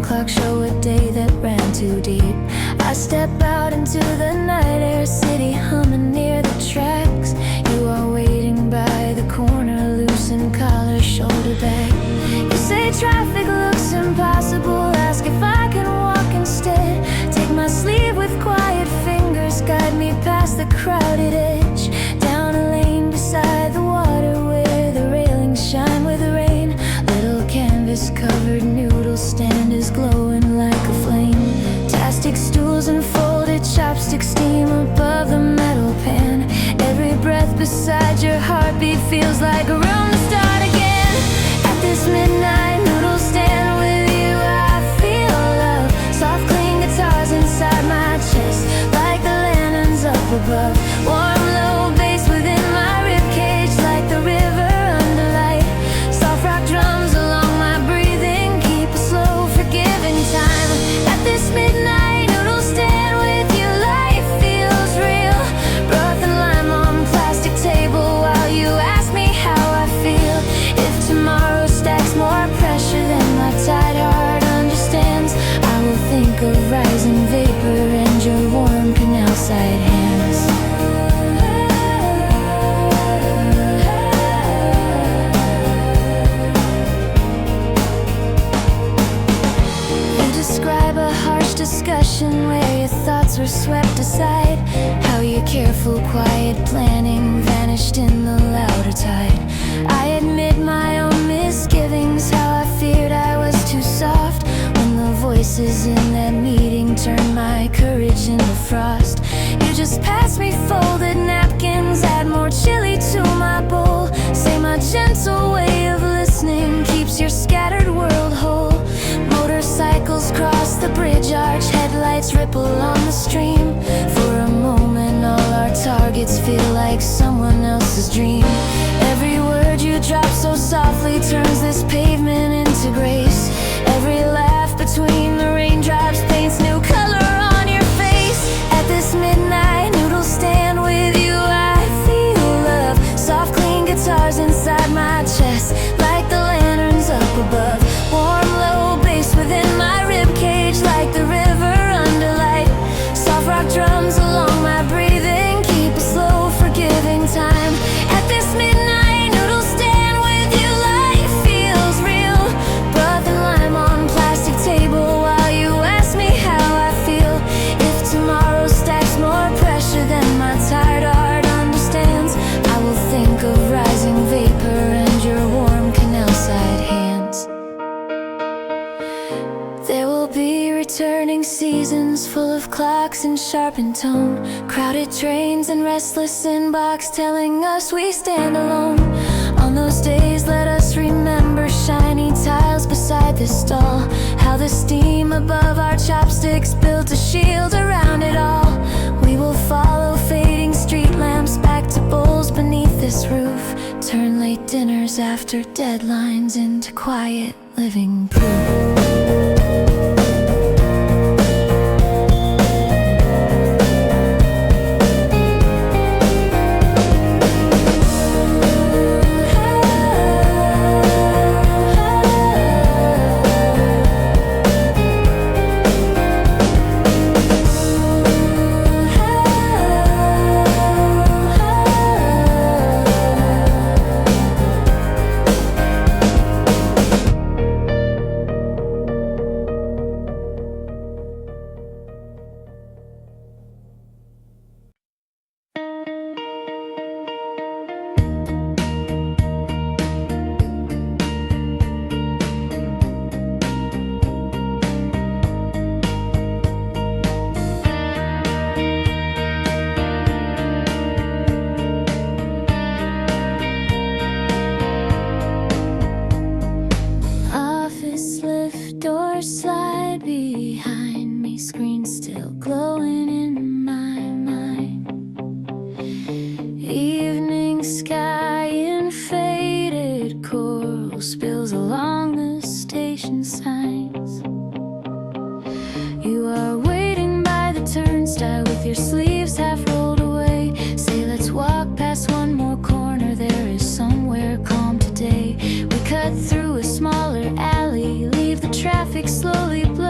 clock show a day that ran too deep. I step out into the night air, city humming near the tracks. You are waiting by the corner, loosen collar, shoulder bag. You say traffic looks impossible, ask if I can walk instead. Take my sleeve with quiet fingers, guide me past the crowded edge. Down a lane beside the water where the railings shine with the rain. Little canvas-covered noodle stand is glowing like a flame. Plastic stools and folded chopsticks steam above the metal pan. Every breath beside your heartbeat feels like a room to start again. At this midnight noodle stand with you, I feel love. Soft clean guitars inside my chest, like the lanterns up above. Warm low bass within my ribcage, like the river under light. Soft rock drums along my breathing, keep a slow, forgiving time. At this midnight noodle stand with you, life feels real. Broth and lime on plastic table while you ask me how I feel. If tomorrow stacks more pressure than my tired heart understands, I will think of rising vapor and your warm canal-side hands. You describe a harsh discussion where your thoughts were swept aside. How your careful, quiet planning vanished in the louder tide. I admit my own misgivings, how I feared I was too soft. When the voices in that meeting turned my courage into frost. You just pass me folded napkins, add more chili to my bowl. Say my gentle way of listening keeps your scattered world whole. Motorcycles cross the bridge arch, headlights ripple on the stream. For a moment all our targets feel like someone else's dream. Every word you drop so softly turns this pavement into grace. Every laugh between the raindrops paints new color on your face. At this midnight noodle stand with you, I feel love. Soft clean guitars inside my chest, like the lanterns up above. Warm low bass within my ribcage, like the river under light. Soft rock drums along my breathing, keep a slow, forgiving time. At this midnight noodle stand with you, life feels real. Broth and lime on plastic table while you ask me how I feel. If tomorrow stacks more pressure than my tired heart understands, I will think of rising vapor and your warm canal-side hands. There will be returning seasons full of clocks and sharpened tone, crowded trains and restless inbox telling us we stand alone. On those days let us remember shiny tiles beside the stall, how the steam above our chopsticks built a shield around it all. We will follow fading street lamps back to bowls beneath this roof, turn late dinners after deadlines into quiet living proof. Slowly blow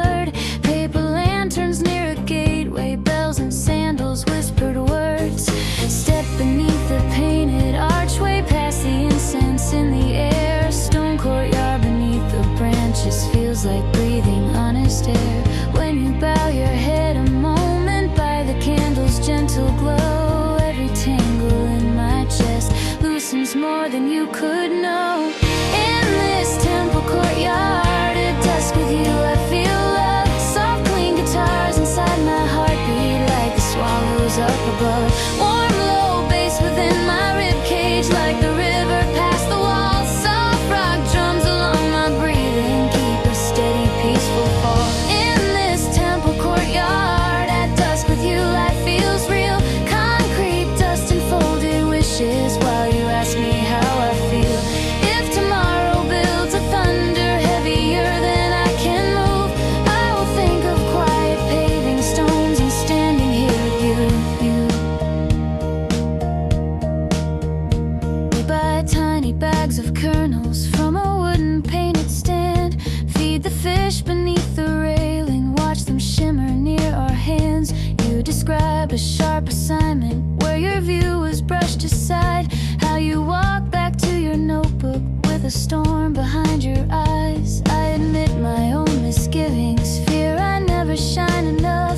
the storm behind your eyes. I admit my own misgivings, fear I never shine enough,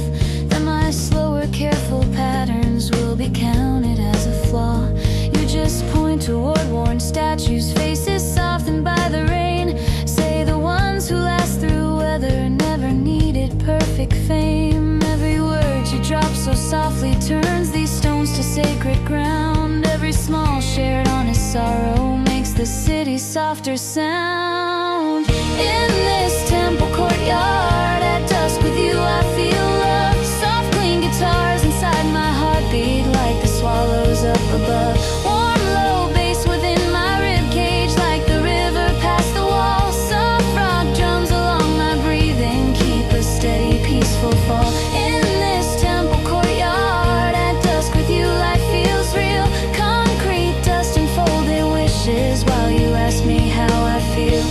that my slower, careful patterns will be counted as a flaw. You just point toward worn statues, faces softened by the rain. Say the ones who last through weather never needed perfect fame. Every word you drop so softly turns these stones to sacred ground. Every small shared honest sorrow makes the city softer sound. In this temple courtyard at dusk with you I feel love. Soft clean guitars inside my heartbeat like the swallows up above. Warm low bass within my ribcage like the river past the wall. Soft rock drums along my breathing keep a steady peaceful fall. In this temple courtyard at dusk with you life feels real. Concrete dust and folded wishes while you ask me how I feel.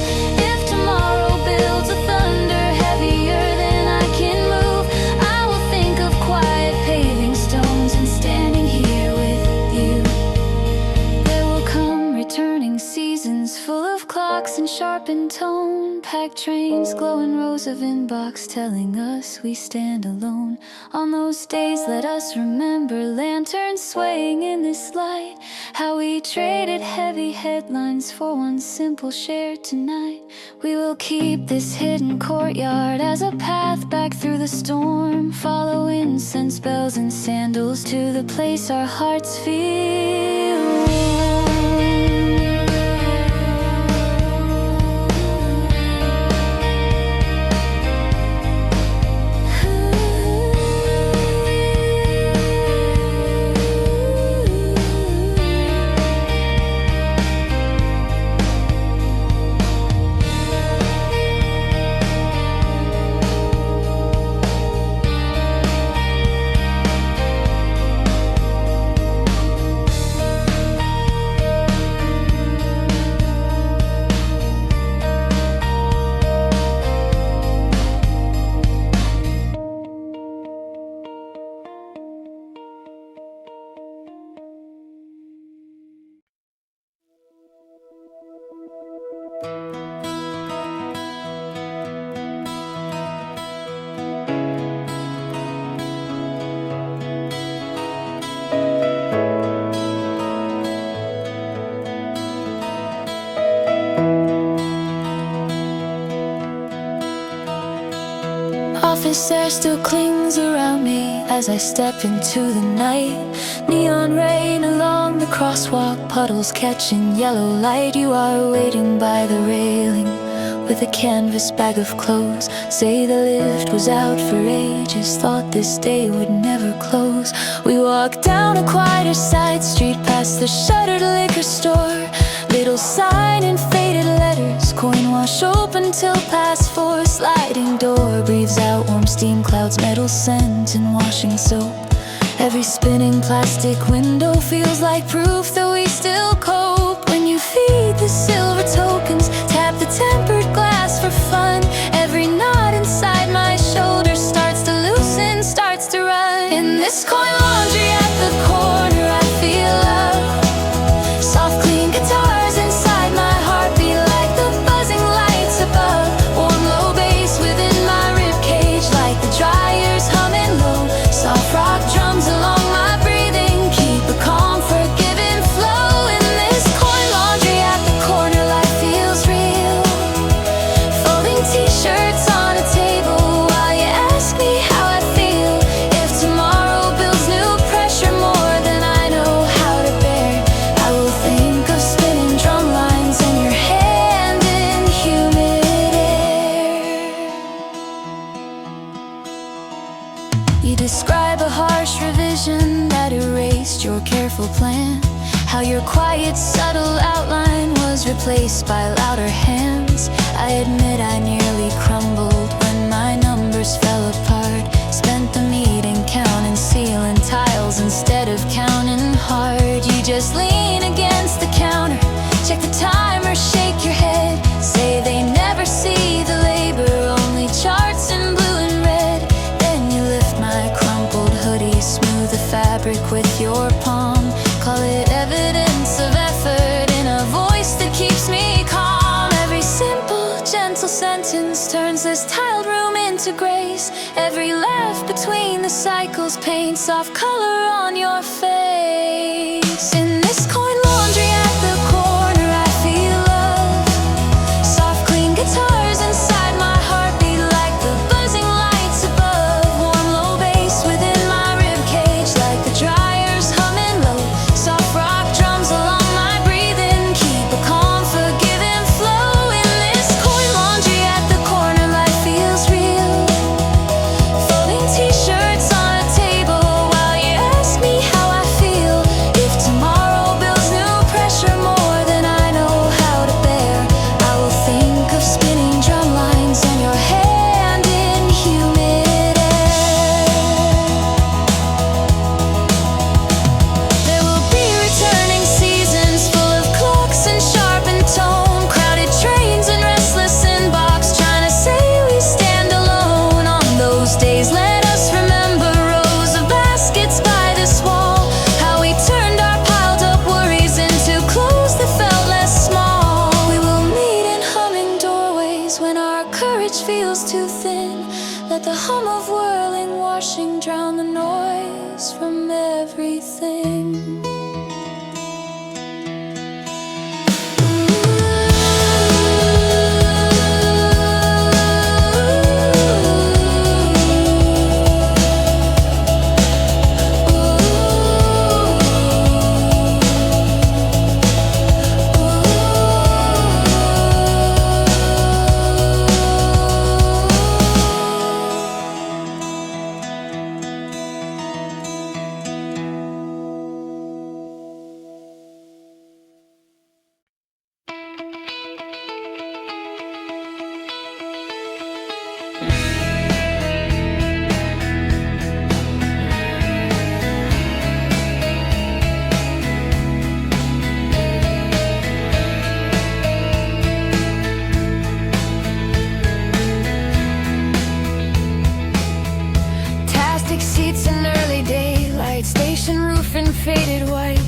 If tomorrow builds a thunder heavier than I can move, I will think of quiet paving stones and standing here with you. There will come returning seasons full of clocks and sharpened tone, packed trains, glowing rows of inbox telling us we stand alone. On those days let us remember lanterns swaying in this light, how we traded heavy headlines for one simple shared tonight. We will keep this hidden courtyard as a path back through the storm, follow incense bells and sandals to the place our hearts feel warm. Office air still clings around me as I step into the night. Neon rain along the crosswalk, puddles catching yellow light. You are waiting by the railing with a canvas bag of clothes. Say the lift was out for ages, thought this day would never close. We walk down a quieter side street past the shuttered liquor store. Little sign in faded letters, coin wash open till past 4. Sliding door breathes out warm steam clouds, metal scent and washing soap. Every spinning plastic window feels like proof that we still cope. When you feed the silver tokens, tap the tempered glass for fun. Every knot inside my shoulder starts to loosen, starts to run. In this coin laundry at the corner I feel love. Soft clean guitars inside my heartbeat like the buzzing lights above. Warm low bass within my ribcage like the dryers humming low. Soft rock drums along my breathing keep a calm forgiving flow. In this coin laundry at the corner life feels real. Folding t-shirts on a table while you ask me how I feel. If tomorrow builds new pressure more than I know how to bear, I will think of spinning drum lines and your hand in humid air. You describe a harsh revision that erased your careful plan, how your quiet subtle outline was replaced by louder hands. I admit I nearly crumbled when my numbers fell apart. Spent the meeting counting ceiling tiles instead of counting hard. You just lean against the counter, check the timer, shake your head. Say they never see the labor, only charts in blue and red. Then you lift my crumpled hoodie, smooth the fabric with your palm. Call it evidence of effort in a voice that keeps me calm. grace. Every laugh between the cycles paints soft color on your face. In this coin laundry at the corner, I feel love. Soft, clean guitars inside my heartbeat like the buzzing lights above. Warm, low bass within my rib cage like the dryers humming low. Soft rock drums along my breathing keep a calm, forgiving flow. In this coin laundry at the corner, life feels real. Folding t-shirts on a table while you ask me how I feel. If tomorrow builds new pressure more than I know how to bear, I will think of spinning drum lines and your hand in humid air. There will be returning seasons full of clocks and sharpened tone, crowded trains and restless inbox trying to say we stand alone. On those days, let us remember rows of baskets by this wall, how we turned our piled up worries into clothes that felt less small. We will meet in humming doorways when our courage feels too thin. Let the hum of whirling washing drown the noise from everything. Plastic seats in early daylight, station roof in faded white,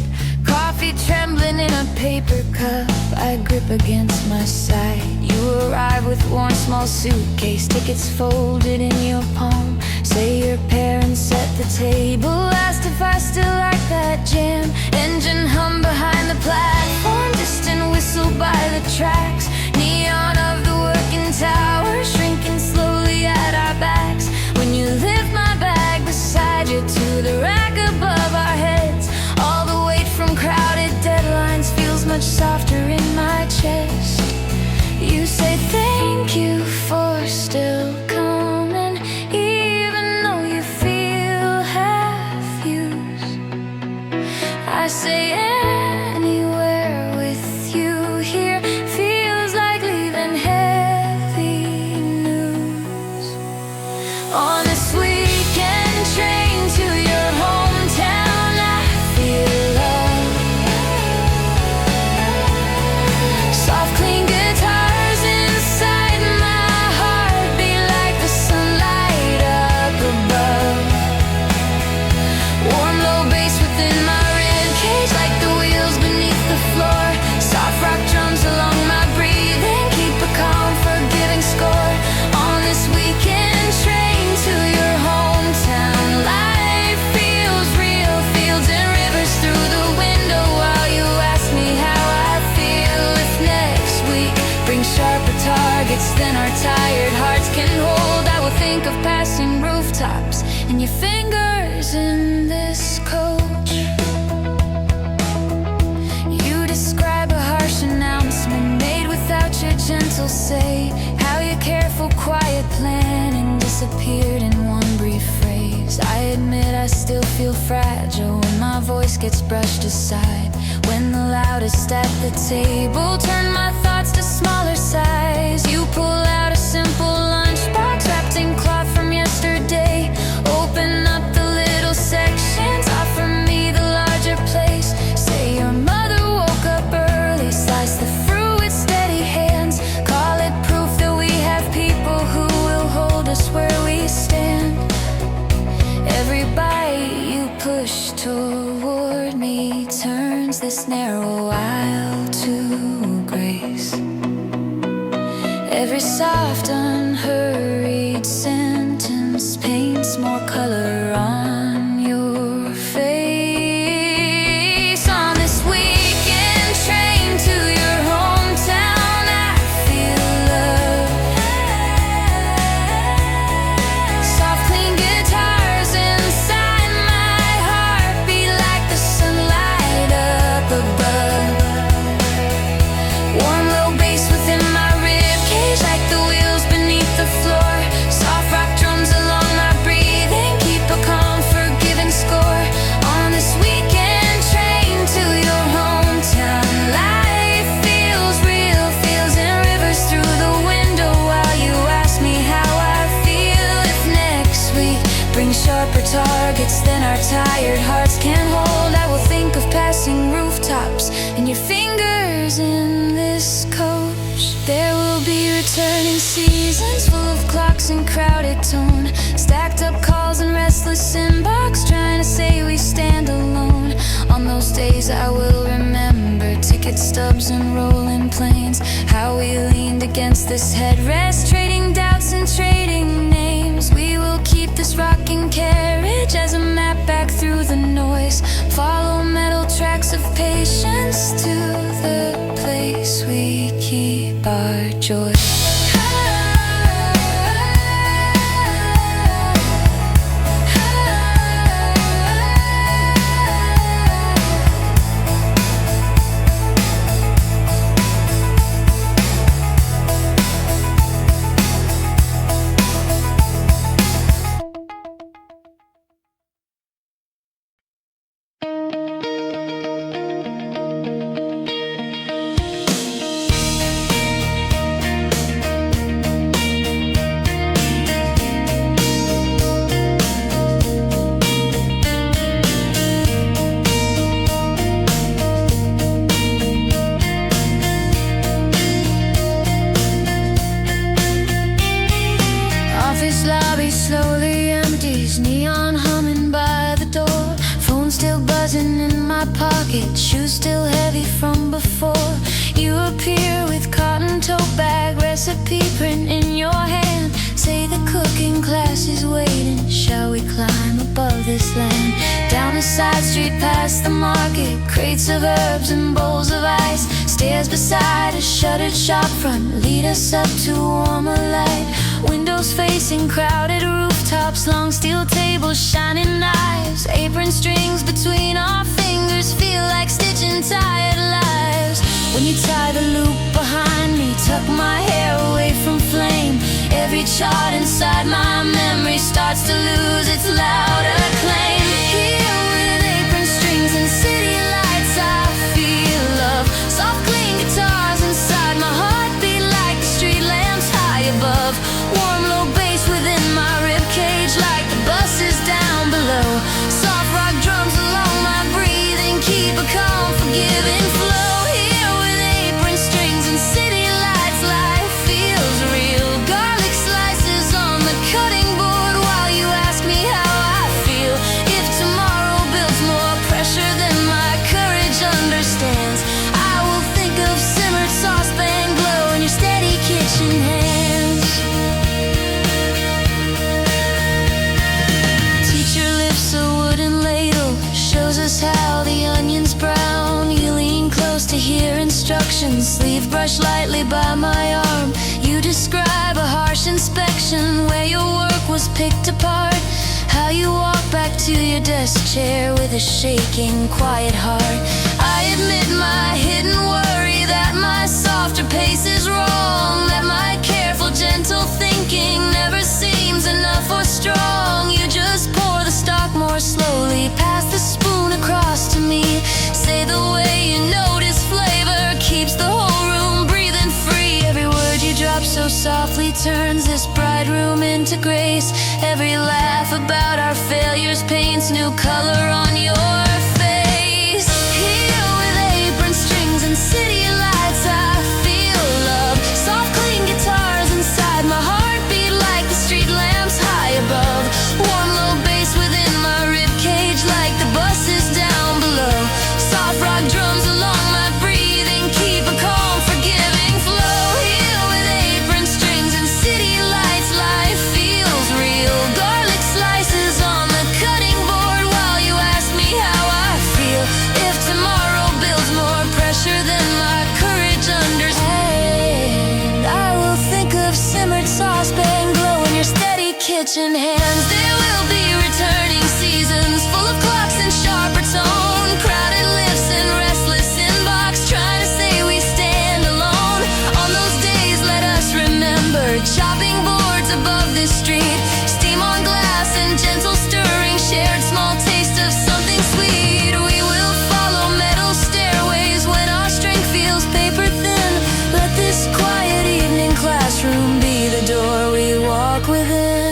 coffee trembling in a paper cup I grip against my side. You arrive with worn small suitcase, tickets folded in your palm. Say your parents at the table, asked if I still like that jam. Engine hum behind the platform, distant whistle by the tracks. Neon of the working tower, shrinking slowly at our backs. When you lift my bag beside you to the rack above our heads, all the weight from crowded deadlines feels much softer in my chest. You say thank you for still coming, even though you feel half used. I say anywhere with you here feels like leaving heavy news. On this weekend train to your hometown, I feel love. Soft, clean guitars inside my heart beat like the sunlight up above. Warm, low bass within my rib cage like the wheels beneath the floor. Soft rock drums along my breathing keep a calm, forgiving score. On this weekend train to your hometown, life feels real, fields and rivers through the window while you ask me how I feel. If next week brings sharper targets than our tired hearts can hold, I will think of passing rooftops and your fingers in this coach. You describe a harsh announcement made without your gentle say, how your careful quiet planning disappeared in one brief phrase. I admit I still feel fragile when my voice gets brushed aside. When the loudest at the table turn my thoughts to smaller size. You pull out a simple lunchbox wrapped in cloth from yesterday. Open up the little sections, offer me the larger place. Say your mother woke up early, slice the fruit with steady hands. Call it proof that we have people who will hold us where we stand. Every bite you push toward me turns this narrow aisle to grace. Every soft unhurried sense more color on your face. On this weekend train to your hometown, I feel love. Soft clean guitars inside my heart beat like the sunlight up above. Warm low bass within my rib cage like the wheels beneath the floor. Soft rock drums along my breathing keep a calm, forgiving score. On this weekend train to your hometown, life feels real, feels in rivers through the window while you ask me how I feel. If next week brings sharper targets than our tired hearts can hold, I will think of passing rooftops and your fingers in this coach. There will be returning seasons full of clocks and crowded tone, stacked up calls and restless inbox trying to say we stand alone. On those days I will remember ticket stubs and rolling planes, how we leaned against this headrest, trading doubts and trading names. We will keep this rocking carriage as a map back through the noise, follow metal tracks of patience to the place we keep our joy. Office lobby slowly empties, neon humming by the door, phone still buzzing in my pocket, shoes still heavy from before. You appear with cotton tote bag, recipe print in your hand, say the cooking class is waiting, shall we climb above this land? Down a side street past the market, crates of herbs and bowls of ice, stairs beside a shuttered shop front lead us up to warmer light. Windows facing crowded rooftops, long steel tables, shining knives, apron strings between our fingers feel like stitching tired lives. When you tie the loop behind me, tuck my hair away from flame, every chart inside my memory starts to lose its loud acclaim. Here with apron strings and city lights I feel love, soft clean guitars inside my heart beat like the street lamps high above. Warm low bass within my rib cage like the buses down below, soft rock drums along my breathing keep a calm, forgiving flow. Here with apron strings and city lights, life feels real, garlic slices on the cutting board while you ask me how I feel. If tomorrow builds more pressure than my courage understands, I will think of simmered saucepan glow in your steady kitchen hands. Teacher lifts a wooden ladle, shows us how the onions brown. You lean close to hear instructions, sleeve brushed lightly by my arm. You describe a harsh inspection where your work was picked apart, how you walk back to your desk chair with a shaking, quiet heart. I admit my hidden worry that my softer pace is wrong, that my careful, gentle thinking never seems enough or strong. You just pour the stock more slowly, pass the spoon across to me, say the way you notice flavor keeps the whole room breathing free. Every word you drop so softly turns this bright room into grace, every laugh about our failures paints new color on your face. Here with apron strings and city lights I feel love, soft clean guitars inside my heart beat like the street lamps high above. Warm low bass within my rib cage like the buses down below, soft rock drums along my breathing keep a calm, forgiving flow. Here with apron strings and city lights, life feels real, garlic slices itching hands. There will be returning seasons full of clocks and sharper tone, crowded lips and restless inbox trying to say we stand alone. On those days let us remember chopping boards above this street, steam on glass and gentle stirring, shared small taste of something sweet. We will follow metal stairways when our strength feels paper thin. Let this quiet evening classroom be the door we walk within.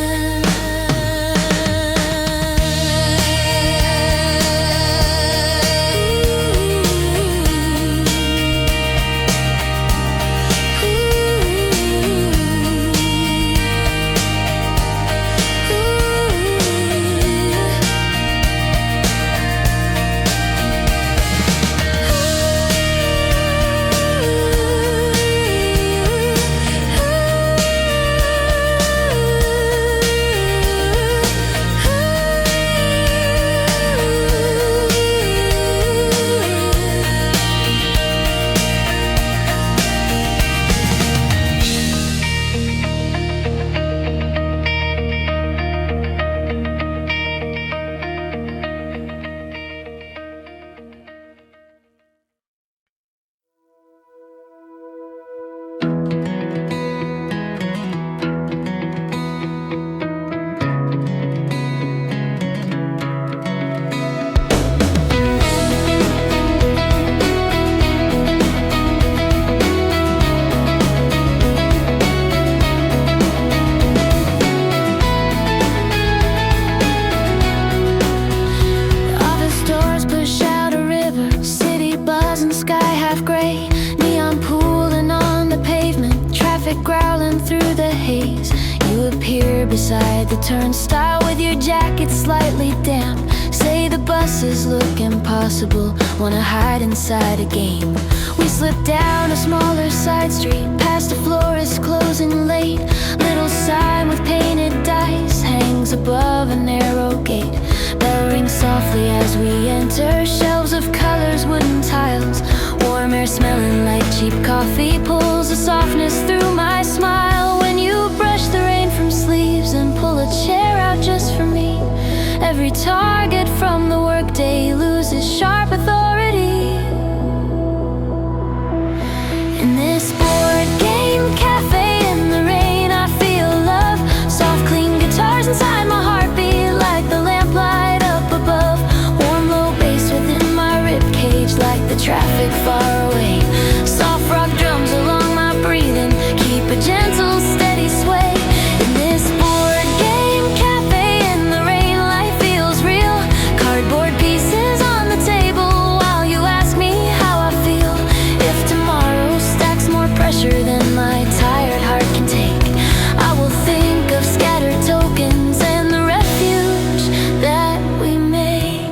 Growling through the haze, you appear beside the turnstile with your jacket slightly damp. Say the buses look impossible, wanna hide inside a game. We slip down a smaller side street, past a florist closing late. Little sign with painted dice hangs above a narrow gate. Bell rings softly as we enter, shelves of colors, wooden tiles. Warm air smelling like cheap coffee pulls a softness through my smile. When you brush the rain from sleeves and pull a chair out just for me, every target from the workday loses sharp authority. In this board game cafe in the rain, I feel love. Soft clean guitars inside my heartbeat like the lamplight up above. Warm low bass within my ribcage like the traffic far away. Soft rock drums along my breathing keep a gentle steady sway. In this board game cafe in the rain, life feels real. Cardboard pieces on the table while you ask me how I feel. If tomorrow stacks more pressure than my tired heart can take, I will think of scattered tokens and the refuge that we make.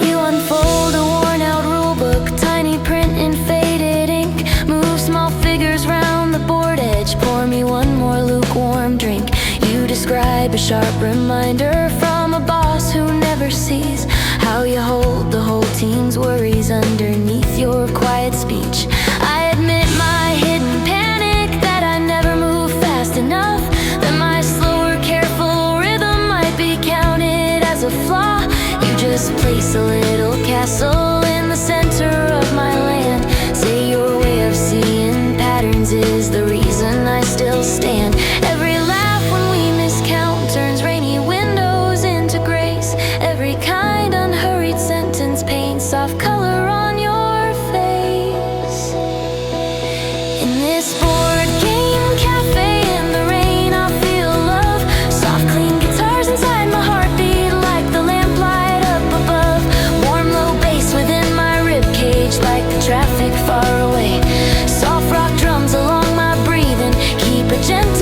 You unfold a worn out rulebook, tiny print in faded ink. Move small figures round the board edge, pour me one more lukewarm drink. You describe a sharp reminder from a boss who never sees how you hold the whole team's worries underneath your quiet speech. I admit my hidden panic, that I never move fast enough, that my slower careful rhythm might be counted as a flaw. You just place a little castle in the center of my land. Say your way of seeing patterns is the reason I still stand. Every laugh when we miscount turns rainy windows into grace. Every kind unhurried sentence paints soft color on your face. In this board game cafe in the rain, I feel love. Soft clean guitars inside my heartbeat like the lamplight up above. Warm low bass within my ribcage like the traffic far away. Soft rock drums along my breathing keep a gentle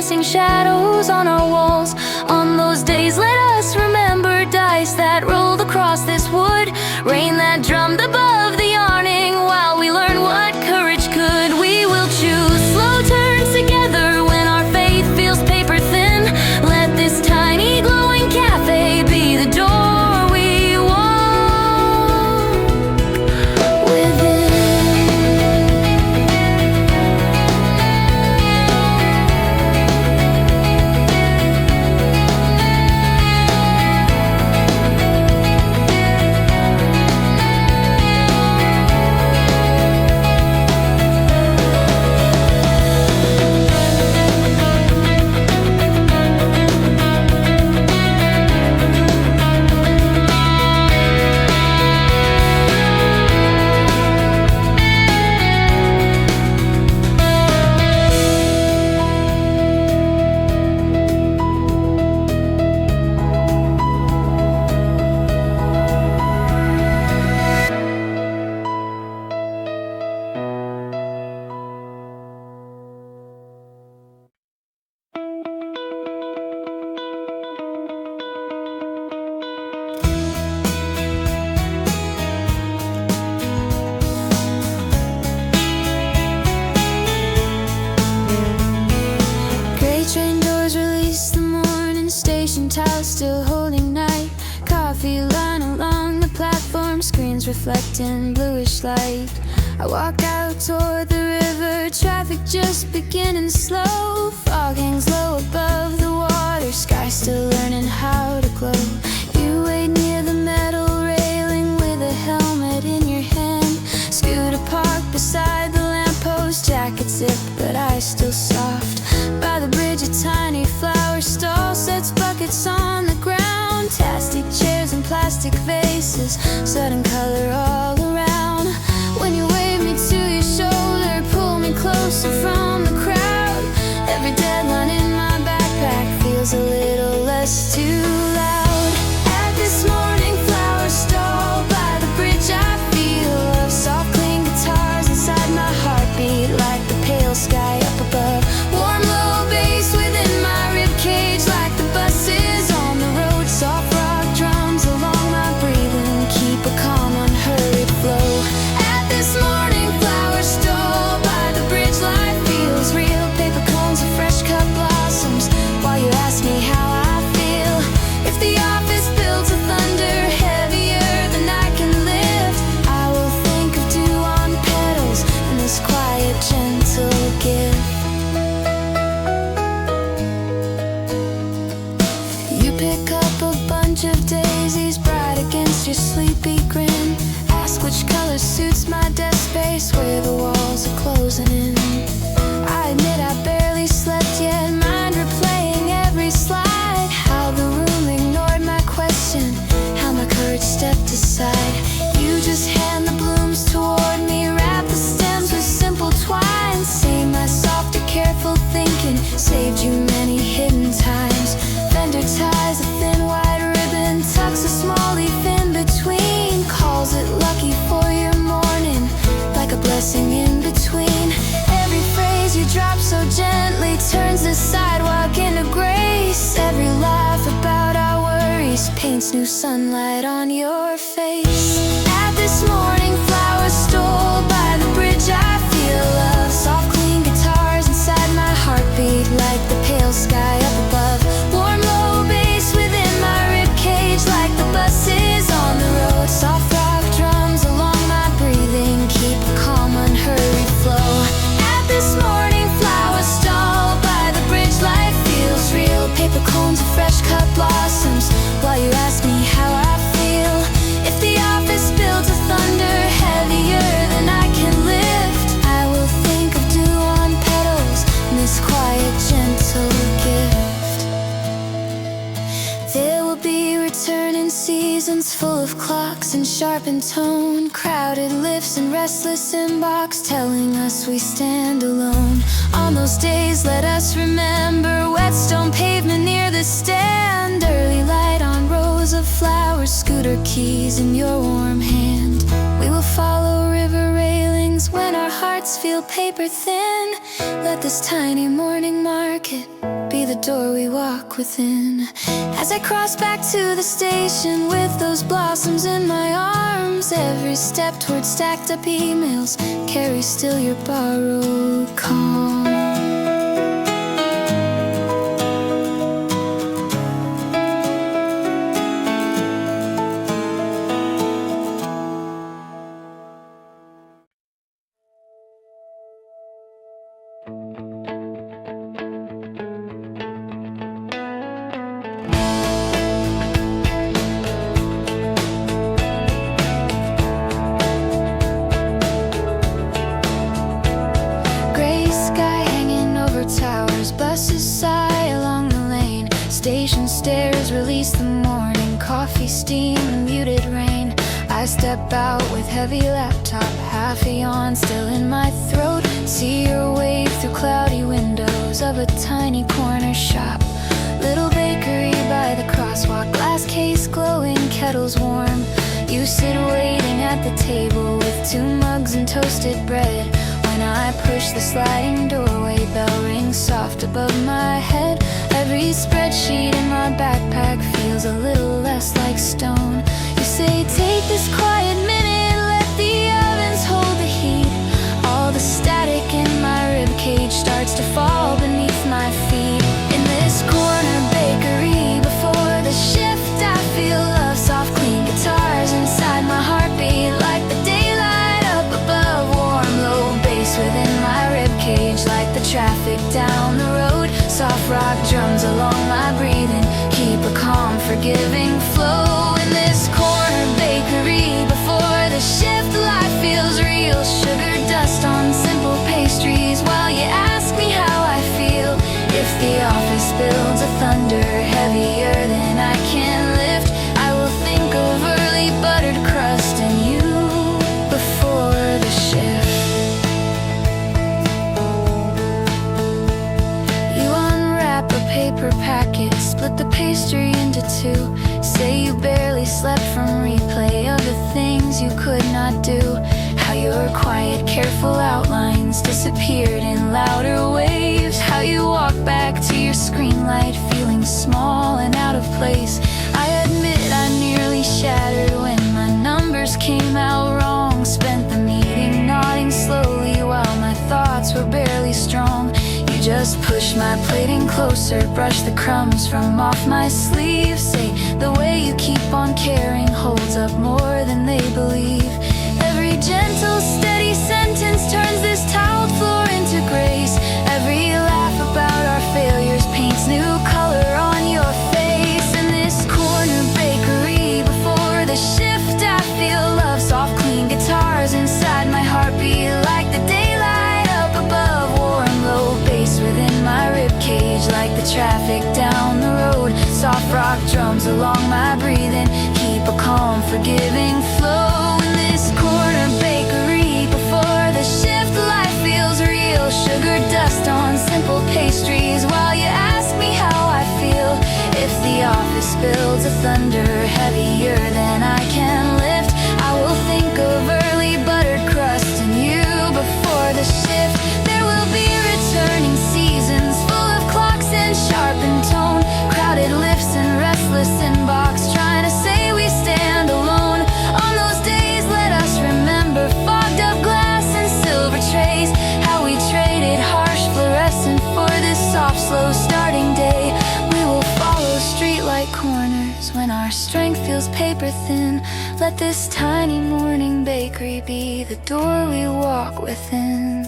casting shadows on our walls. On those days, let us remember dice that rolled across this wood, rain that drummed above the awning while we learn what courage could. We will choose slow turns together when our faith feels paper thin. Let this tiny glowing cafe be the door we walk within. Towels still holding night. Coffee line along the platform, screens reflecting bluish light. I walk out toward the river, traffic just beginning slow. Fog hangs low above the water, sky still learning how to glow. You wait near the metal railing with a helmet in your hand. Scooter parked beside the lamppost, jacket zip but eyes still soft. By the bridge a tiny flower stall sets buckets on the ground. Plastic chairs and plastic vases, sudden color all around. When you wave me to your shoulder, pull me closer from the crowd. Every deadline in my backpack feels a little less too loud. At this morning flower stall by the bridge I feel of soft clean guitars inside my heartbeat like the pale sky up above. Warm low bass within my ribcage like the buses on the road. Soft rock drums along my breathing keep a calm unhurried flow. At this morning flower stall by the bridge life feels real. Paper cones and fresh cut blossoms while you ask me how I feel. If the office builds a thunder heavier than I can lift, I will think of dew on petals and this quiet gentle gift. You pick up a bunch of daisies bright against your sleepy grin. Ask which color suits my desk space where the walls are closing in. I admit I barely slept yet, mind replaying every slide. How the room ignored my question, how my courage stepped aside. You just hand the blooms toward me, wrap the stems with simple twine. Say my softer careful thinking saved you many hidden times. Fender ties a thin white ribbon, tucks a small leaf in between. Calls it lucky for your morning, like a blessing in between. Every phrase you drop so gently turns the sidewalk into grace. Every laugh about our worries paints new sunlight on your face. At this morning flower stall by the bridge I feel love. Soft clean guitars inside my heartbeat like the pale sky up above. Warm low bass within my ribcage like the buses on the road. Soft rock drums along my breathing keep a calm unhurried flow. At this morning flower stall by the bridge life feels real. Paper cones and fresh cut blossoms while you ask me how I feel. If the office builds a thunder heavier than I can lift, I will think of dew on petals and this quiet gentle gift. There will be returning seasons full of clocks and sharpened tone, crowded lifts and restless inbox telling us we stand alone. On those days let us remember wet stone pavement near the stand, early light on rows of flowers, scooter keys in your warm hand. We will follow river railings when our hearts feel paper thin. Let this tiny morning market the door we walk within. As I cross back to the station with those blossoms in my arms, every step towards stacked up emails carries still your borrowed calm. Buses sigh along the lane. Station stairs release the morning coffee steam and muted rain. I step out with heavy laptop, half a yawn still in my throat. See your wave through cloudy windows of a tiny corner shop. Little bakery by the crosswalk, glass case glowing, kettles warm. You sit waiting at the table with 2 mugs and toasted bread. When I push the sliding doorway, bell rings soft above my head. Every spreadsheet in my backpack feels a little less like stone. You say, take this quiet minute, let the ovens hold the heat. All the static in my ribcage starts to fall beneath my feet. In this corner bakery before the shift, I feel love, soft clean guitars inside my heartbeat, like the daylight up above, warm low bass within my ribcage, like the traffic down the road. Soft rock drums along my breathing keep a calm, forgiving flow. In this corner bakery before the shift, life feels real. Sugar dust on simple pastries while you ask me how I feel. If the office builds a thunder heavier than I can lift, I will think of early buttered crust and you before the shift. You unwrap a paper packet, split the pastry into 2. Say you barely slept from replay of the things you could not do. How your quiet, careful outlines disappeared in louder waves. How you walk back to your screen light feeling small and out of place. I admit I nearly shattered when my numbers came out wrong. Spent the meeting nodding slowly while my thoughts were barely strong. You just push my plate in closer, brush the crumbs from off my sleeve. Say the way you keep on caring holds up more than they believe. Every gentle, steady sentence turns this tiled floor into grace. Every laugh about our failures paints new color on your face. In this corner bakery before the shift, I feel love, soft clean guitars inside my heartbeat, like the daylight up above, warm low bass within my ribcage, like the traffic down the road. Soft rock drums along my breathing keep a calm, forgiving flow. In this corner bakery before the shift, life feels real. Sugar dust on simple pastries while you ask me how I feel. If the office builds a thunder heavier than I can lift, I will think of early buttered crust and you before the shift. There will be returning seasons full of clocks and sharpened tone, crowded lips and restless inbox trying to say we stand alone. On those days let us remember fogged up glass and silver trays, how we traded harsh fluorescent for this soft slow starting day. We will follow streetlight corners when our strength feels paper thin. Let this tiny morning bakery be the door we walk within.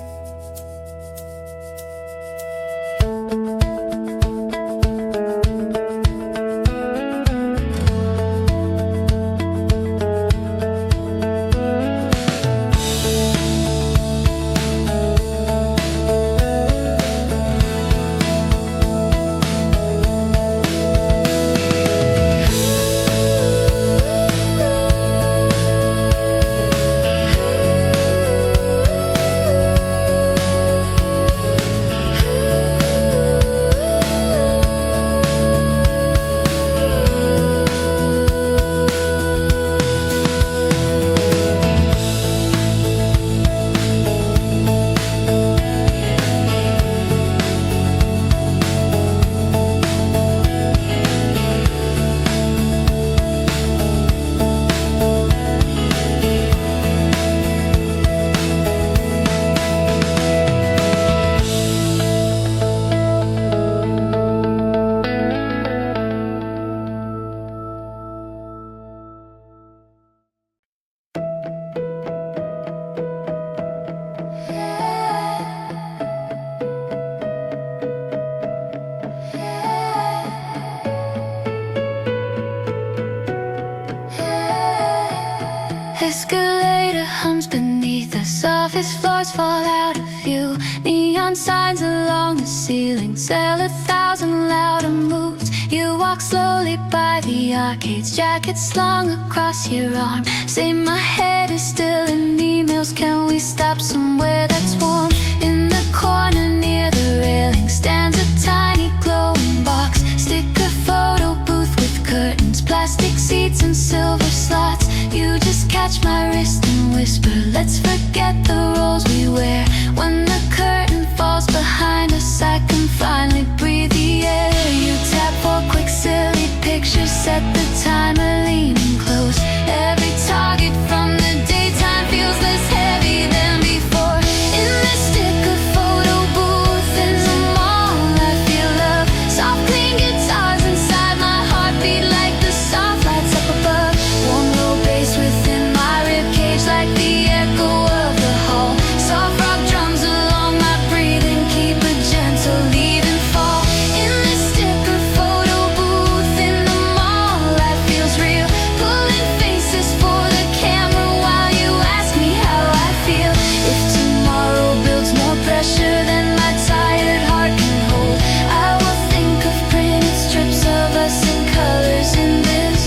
Escalator hums beneath us, office floors fall out of view. Neon signs along the ceiling sell 1,000 louder moves. You walk slowly by the arcades, jacket slung across your arm. Say my head is still in emails, can we stop somewhere that's warm? In the corner near the railing stands a tiny glowing box. Sticker photo booth with curtains, plastic seats and silver slots. You just catch my wrist and whisper, let's forget the roles we wear. When the curtain falls behind us, I can finally breathe the air. You tap for quick silly pictures, set the timer leaning close. Every target from the daytime feels less heavy than before. In this sticker photo booth in the mall, I feel love. Soft clean guitars inside my heartbeat like the soft lights up above. Warm low bass within my ribcage like the echo of the hall. Soft rock drums along my breathing keep a gentle lead and fall. In this sticker photo booth in the mall, life feels real. Pulling faces for the camera while you ask me how I feel. If tomorrow builds more pressure than my tired heart can hold, I will think of printed strips of us in colors in this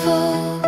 fold.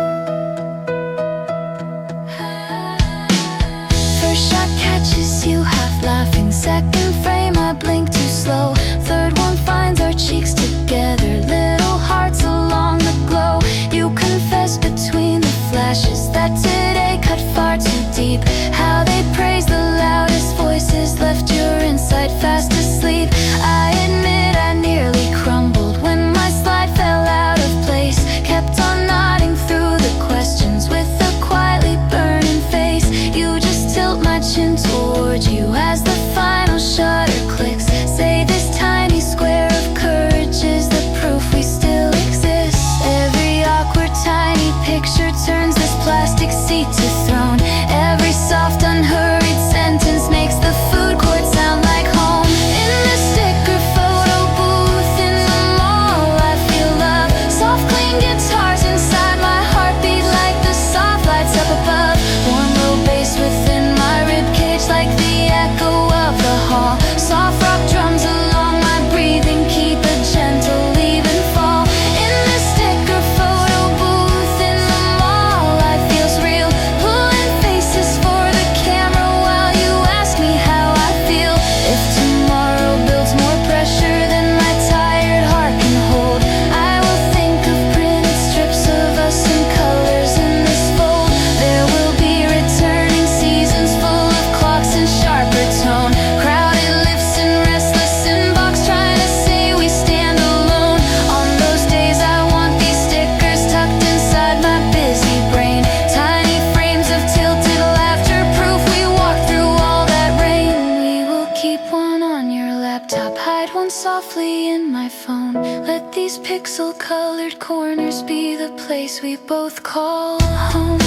First shot catches you half laughing, second frame I blink too slow, third one finds our cheeks together, little hearts along the glow. You confess between the flashes that today cut far too deep. How they praise the loudest voices left your inside fast asleep. I admit I nearly crumbled when my slide fell out of place. Kept on nodding through the questions with a quietly burning face. You just tilt my chin towards you as the final shutter clicks. Say this tiny square of courage is the proof we still exist. Every awkward tiny picture turns this plastic seat to throne. Every soft unhurried sentence makes the food court sound like home. In the sticker photo booth in the mall, I feel love. Soft clean guitars inside my heartbeat like the soft lights up above. Warm low bass within my ribcage like the echo of the hall. Soft rock drums along my breathing keep a gentle even fall. In the sticker photo booth in the mall, life feels real. Pulling faces for the camera while you ask me how I feel. If tomorrow builds more pressure than my tired heart can hold, I will think of printed strips of us in colors in this fold. There will be returning seasons full of clocks and sharper tone. Crowded lifts and restless inbox trying to say we stand alone. On those days I want these stickers tucked inside my busy brain. Tiny frames of tilted laughter proof we walked through all that rain. We will keep one on your laptop, hide one softly in my phone. Let these pixel-colored corners be the place we both call home.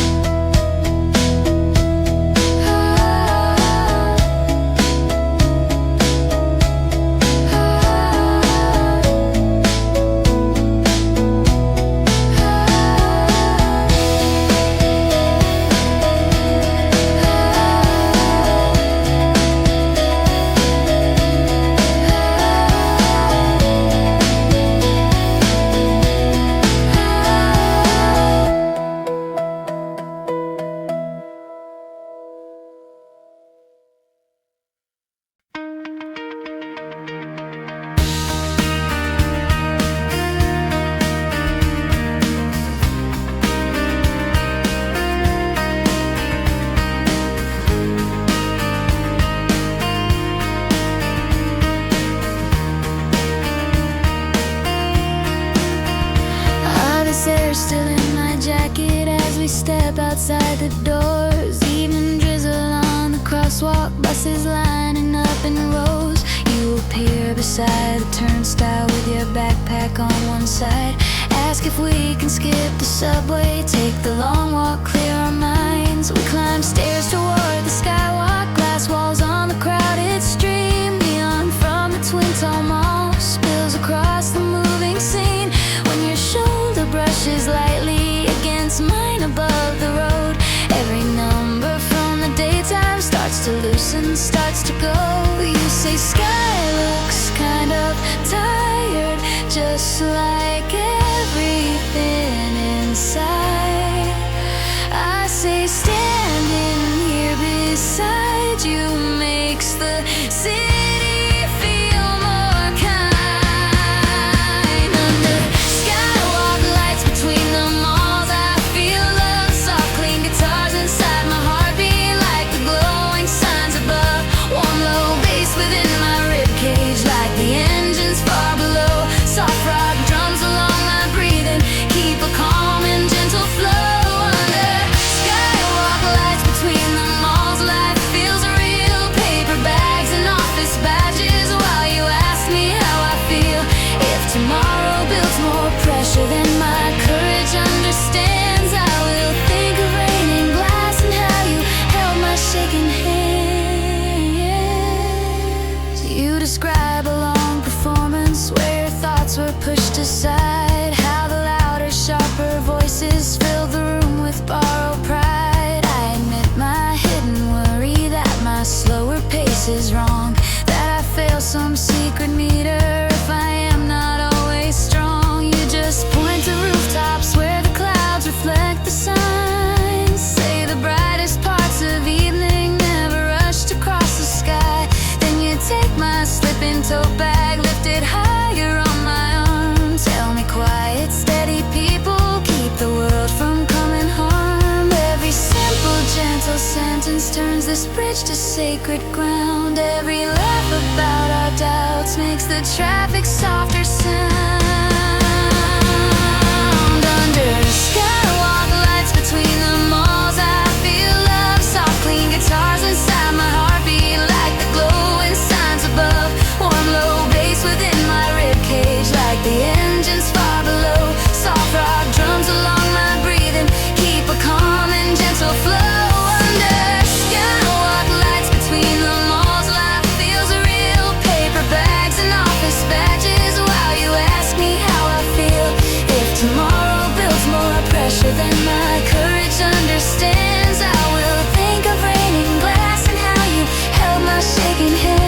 Air still in my jacket as we step outside the doors. Evening drizzle on the crosswalk, buses lining up in rows. You appear beside the turnstile with your backpack on one side. Ask if we can skip the subway, take the long walk, clear our minds. We climb stairs toward the skywalk, glass walls on the crowded stream. Neon from the twin tall mall spills across the moving scene. When your shoulder brushes lightly against mine above the road, sun starts to go. You say sky looks kind of tired, just like everything inside. I say standing here beside you makes the city feel more kind. Under skywalk lights between the malls, I feel love, soft clean guitars inside my heartbeat like the glowing signs above. Warm low bass within my ribcage like the engines far below. Soft rock drums along my breathing keep a calm and gentle flow. Under skywalk lights between the malls, life feels real. Paper bags and office badges while you ask me how I feel. If tomorrow builds more pressure than my courage understands, I will think of rain and glass and how you held my shaking hands. You describe a long performance where your thoughts were pushed aside, how the louder, sharper voices filled the room with borrowed pride. I admit my hidden worry that my slower pace is wrong, that I fail some secret meter if I am not always strong. You just point to rooftops where the clouds reflect the signs, say the brightest parts of evening never rushed across the sky. Then you take my slipping tote bag, lift it higher on my arm. Tell me quiet, steady people keep the world from coming harm. Every simple, gentle sentence turns this bridge to sacred ground. Every laugh about our doubts makes the traffic softer sound. Under skywalk lights between the malls, I feel love, soft clean guitars inside my heartbeat like the glowing signs above. Warm low bass within my ribcage like the engines far below. Soft rock drums along my breathing keep a calm and gentle flow. Under skywalk lights between the malls, life feels real. Paper bags and office badges while you ask me how I feel. If tomorrow builds more pressure than my courage understands, I will think of rain and glass and how you held my shaking hands.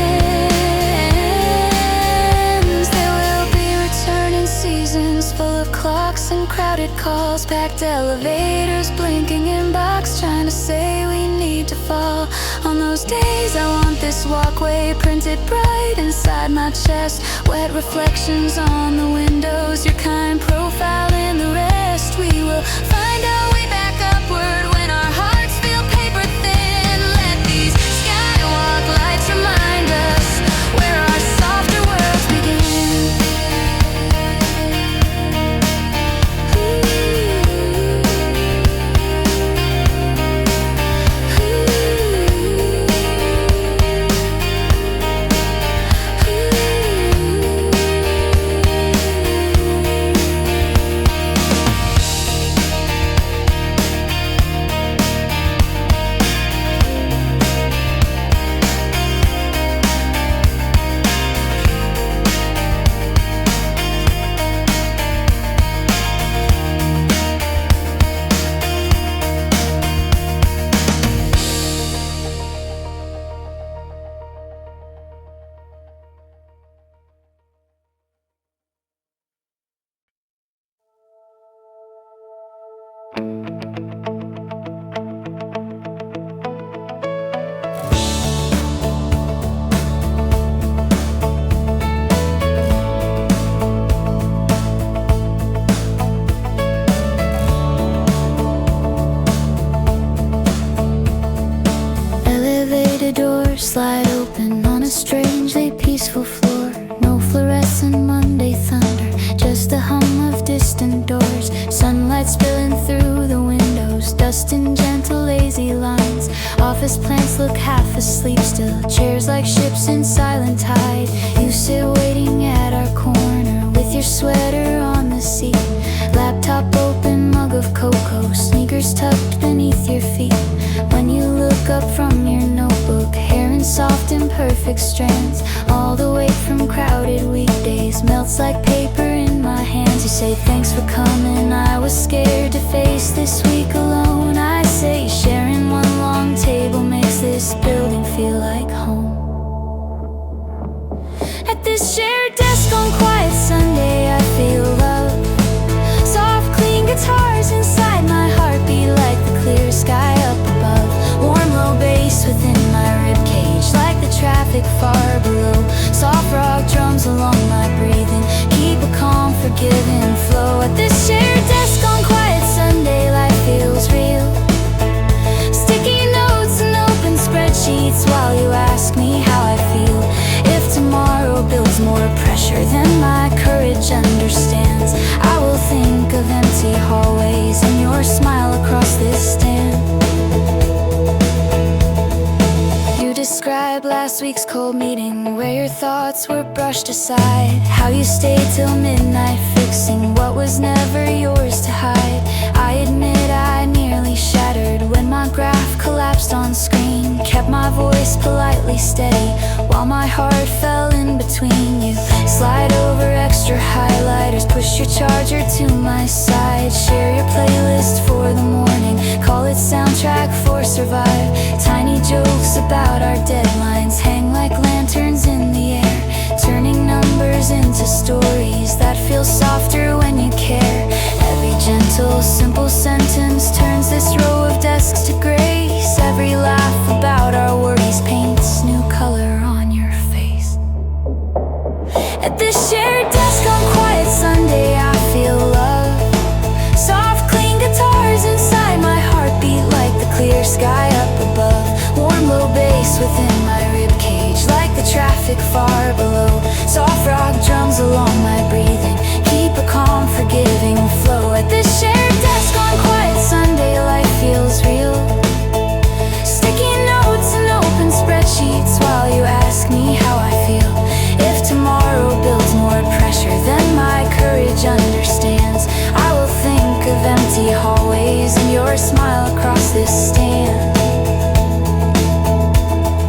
There will be returning seasons full of clocks and crowded calls, packed elevators blinking in box trying to say we need to fall. On those days I want this walkway printed bright inside my chest, wet reflections on the windows, your kind profile in the rest. We will find our way back upward when our hearts feel paper thin. Let these skywalk lights remind us where our softer worlds begin. Slide open on a strangely peaceful floor. No fluorescent Monday thunder, just the hum of distant doors. Sunlight spilling through the windows, dust in gentle lazy lines. Office plants look half asleep still, chairs like ships in silent tide. You sit waiting at our corner with your sweater on the seat. Laptop open, mug of cocoa, sneakers tucked beneath your feet. When you look up from your notebook, hair in soft and perfect strands, all the weight from crowded weekdays melts like paper in my hands. You say thanks for coming, I was scared to face this week alone. I say sharing one long table makes this building feel like on quiet Sunday, I feel love. Soft, clean guitars inside my heartbeat like the clear sky up above. Warm, low bass within my ribcage like the traffic far below. Soft rock drums along my breathing keep a calm, forgiving flow. At this shared desk on quiet Sunday, life feels real. Sticky notes and open spreadsheets while you ask me how I feel. If tomorrow builds more pressure than my courage understands, I will think of empty hallways and your smile across this stand. You describe last week's cold meeting where your thoughts were brushed aside. How you stayed till midnight fixing what was never yours to hide. I admit I nearly shattered when my graph collapsed on screen. Kept my voice politely steady while my heart fell in between. You slide over extra highlighters, push your charger to my side. Share your playlist for the morning, call it soundtrack for Survive. Tiny jokes about our deadlines hang like lanterns in the air, turning numbers into stories that feel softer when you care. Every gentle, simple sentence turns this row of desks to grace. Every laugh about our worries paints new color on your face. At this shared desk on quiet Sunday, I feel love. Soft, clean guitars inside my heartbeat like the clear sky up above. Warm, low bass within my ribcage like the traffic far below. Soft rock drums along my breathing keep a calm, forgiving flow. At this shared desk on quiet Sunday, life feels real. Sticky notes and open spreadsheets while you ask me how I feel. If tomorrow builds more pressure than my courage understands, I will think of empty hallways and your smile across this stand.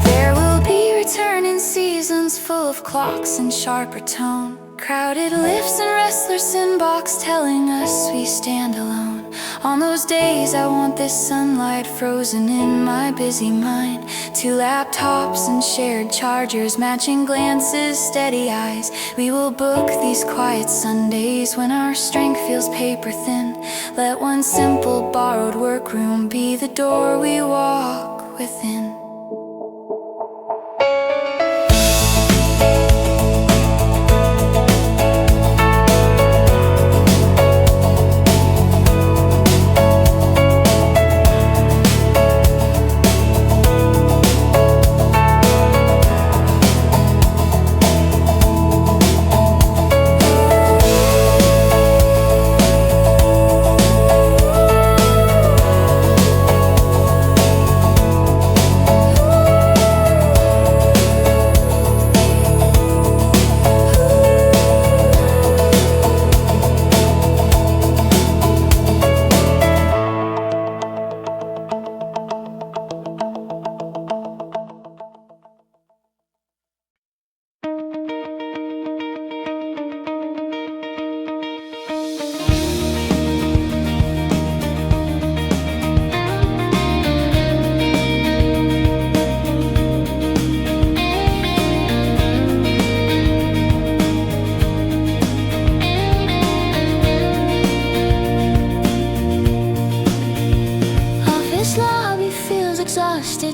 There will be returning seasons full of clocks and sharper tone, crowded lifts and restless inbox telling us we stand alone. On those days I want this sunlight frozen in my busy mind. Two laptops and shared chargers, matching glances, steady eyes. We will book these quiet Sundays when our strength feels paper thin. Let one simple borrowed workroom be the door we walk within.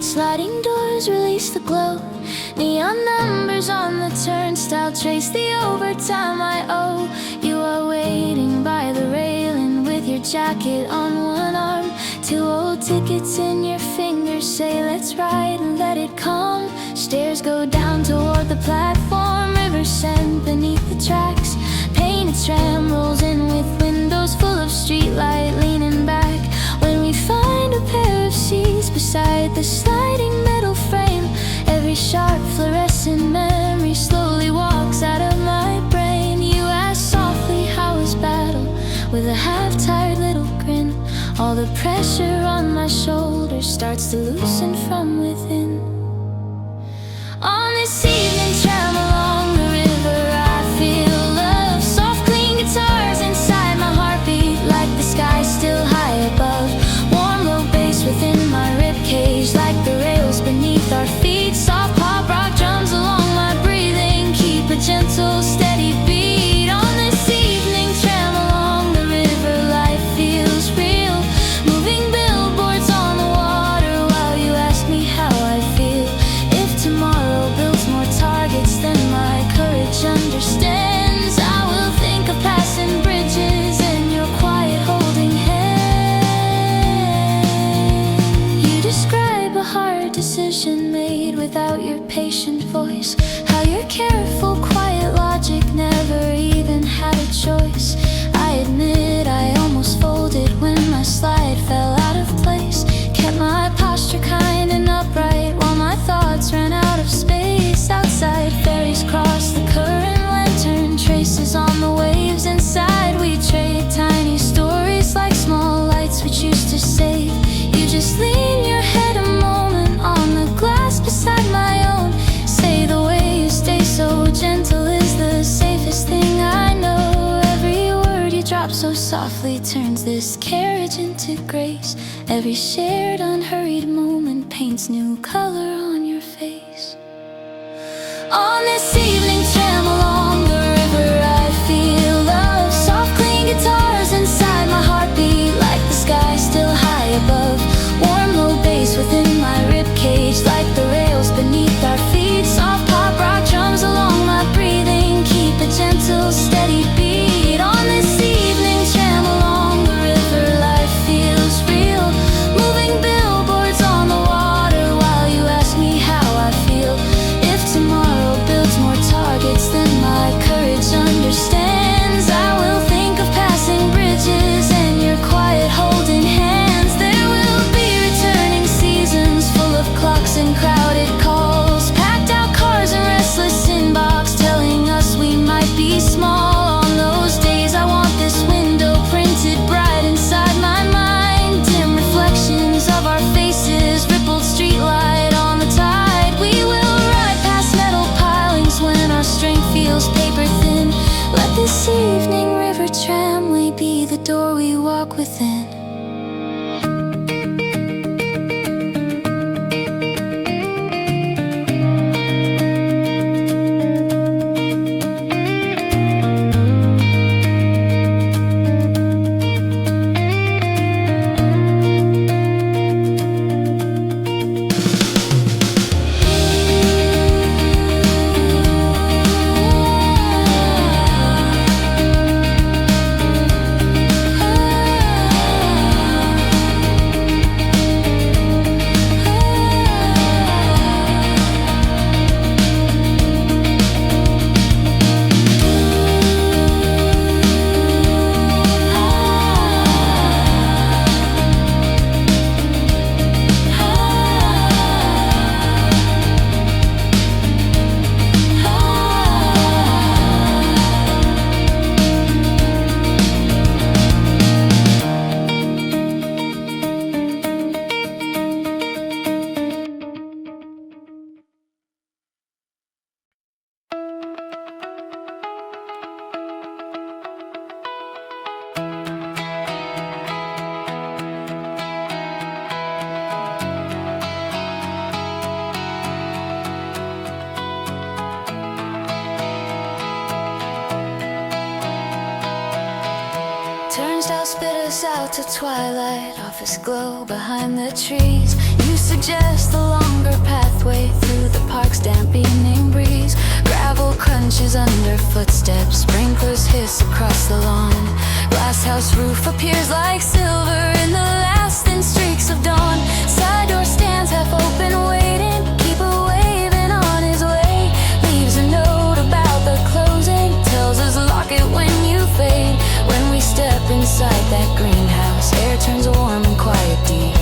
Sliding doors release the glow. Neon numbers on the turnstile trace the overtime I owe. You are waiting by the railing with your jacket on one arm. Two old tickets in your fingers say let's ride and let it come. Stairs go down toward the platform, river sent beneath the tracks. Painted tram rolls in with windows full of streetlight leaning back. When we find a pair of seats beside the sliding metal frame, every sharp fluorescent memory slowly walks out of my brain. You ask softly how was battle with a half-tired little grin. All the pressure on my shoulders starts to loosen from within. On this evening tram along the river, I feel love. Soft clean guitars inside my heartbeat like the sky still high above. Warm low bass within my ribcage like the rails beneath our feet. Soft pop rock drums along my breathing keep a gentle steady beat. voice. How your careful, quiet logic never even had a choice. I admit I almost folded when my slide fell out of place. Kept my posture kind and upright while my thoughts ran out of space. Outside, ferries cross the current, lantern traces on the waves. Inside, we trade tiny stories like small lights we choose to save. You just lean your head a moment on the glass beside my own. Say the way you stay so gentle is the safest thing I know. Every word you drop so softly turns this carriage into grace. Every shared unhurried moment paints new color on your face. On this evening tram along the river, I feel love. Soft clean guitars inside my heartbeat like the sky still high above. Warm low bass within my ribcage like the rails beneath our feet. Soft pop rock drums along my breathing keep a gentle steady beat. On this evening tram along the river, life feels real. Moving billboards on the water while you ask me how I feel. If tomorrow builds more targets than my courage understands, I will think of passing bridges and your quiet holding hands. There will be returning seasons full of clocks and crowded calls, packed out cars and restless inbox telling us we might be small. On those days I want this window printed bright inside my mind. Dim reflections of our faces, rippled streetlight on the tide. We will ride past metal pilings when our strength feels paper thin. Let this evening river tramway be the door we walk within. Turnstile spit us out to twilight, office glow behind the trees. You suggest the longer pathway through the park's damp evening breeze. Gravel crunches under footsteps, sprinklers hiss across the lawn. Glasshouse roof appears like silver in the last thin streaks of dawn. Side door stands half open waiting, keeper waving on his way. Leaves a note about the closing, tells us lock it when you fade. When we step inside that greenhouse, air turns warm and quiet deep.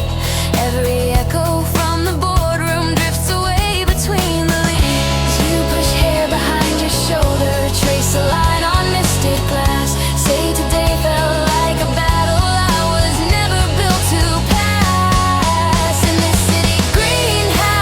Every echo from the boardroom drifts away between the leaves. You push hair behind your shoulder, trace a line on misted glass. Say today felt like a battle I was never built to pass. In this city greenhouse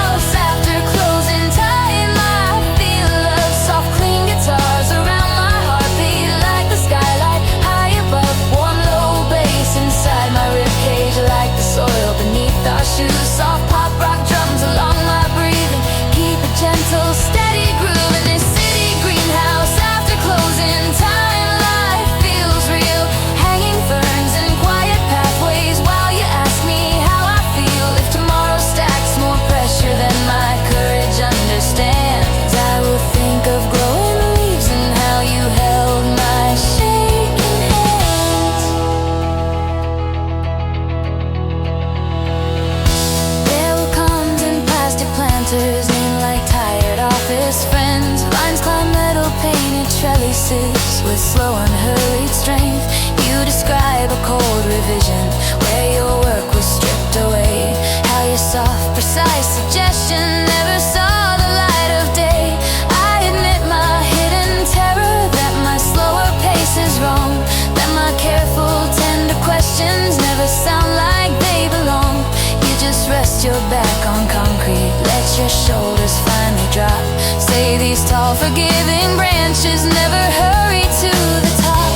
pace with slow unhurried strength. You describe a cold revision where your work was stripped away. How your soft, precise suggestion never saw the light of day. I admit my hidden terror that my slower pace is wrong, that my careful, tender questions never sound like they belong. You just rest your back on concrete, let your shoulders finally drop. Say these tall, forgiving branches never hurry to the top.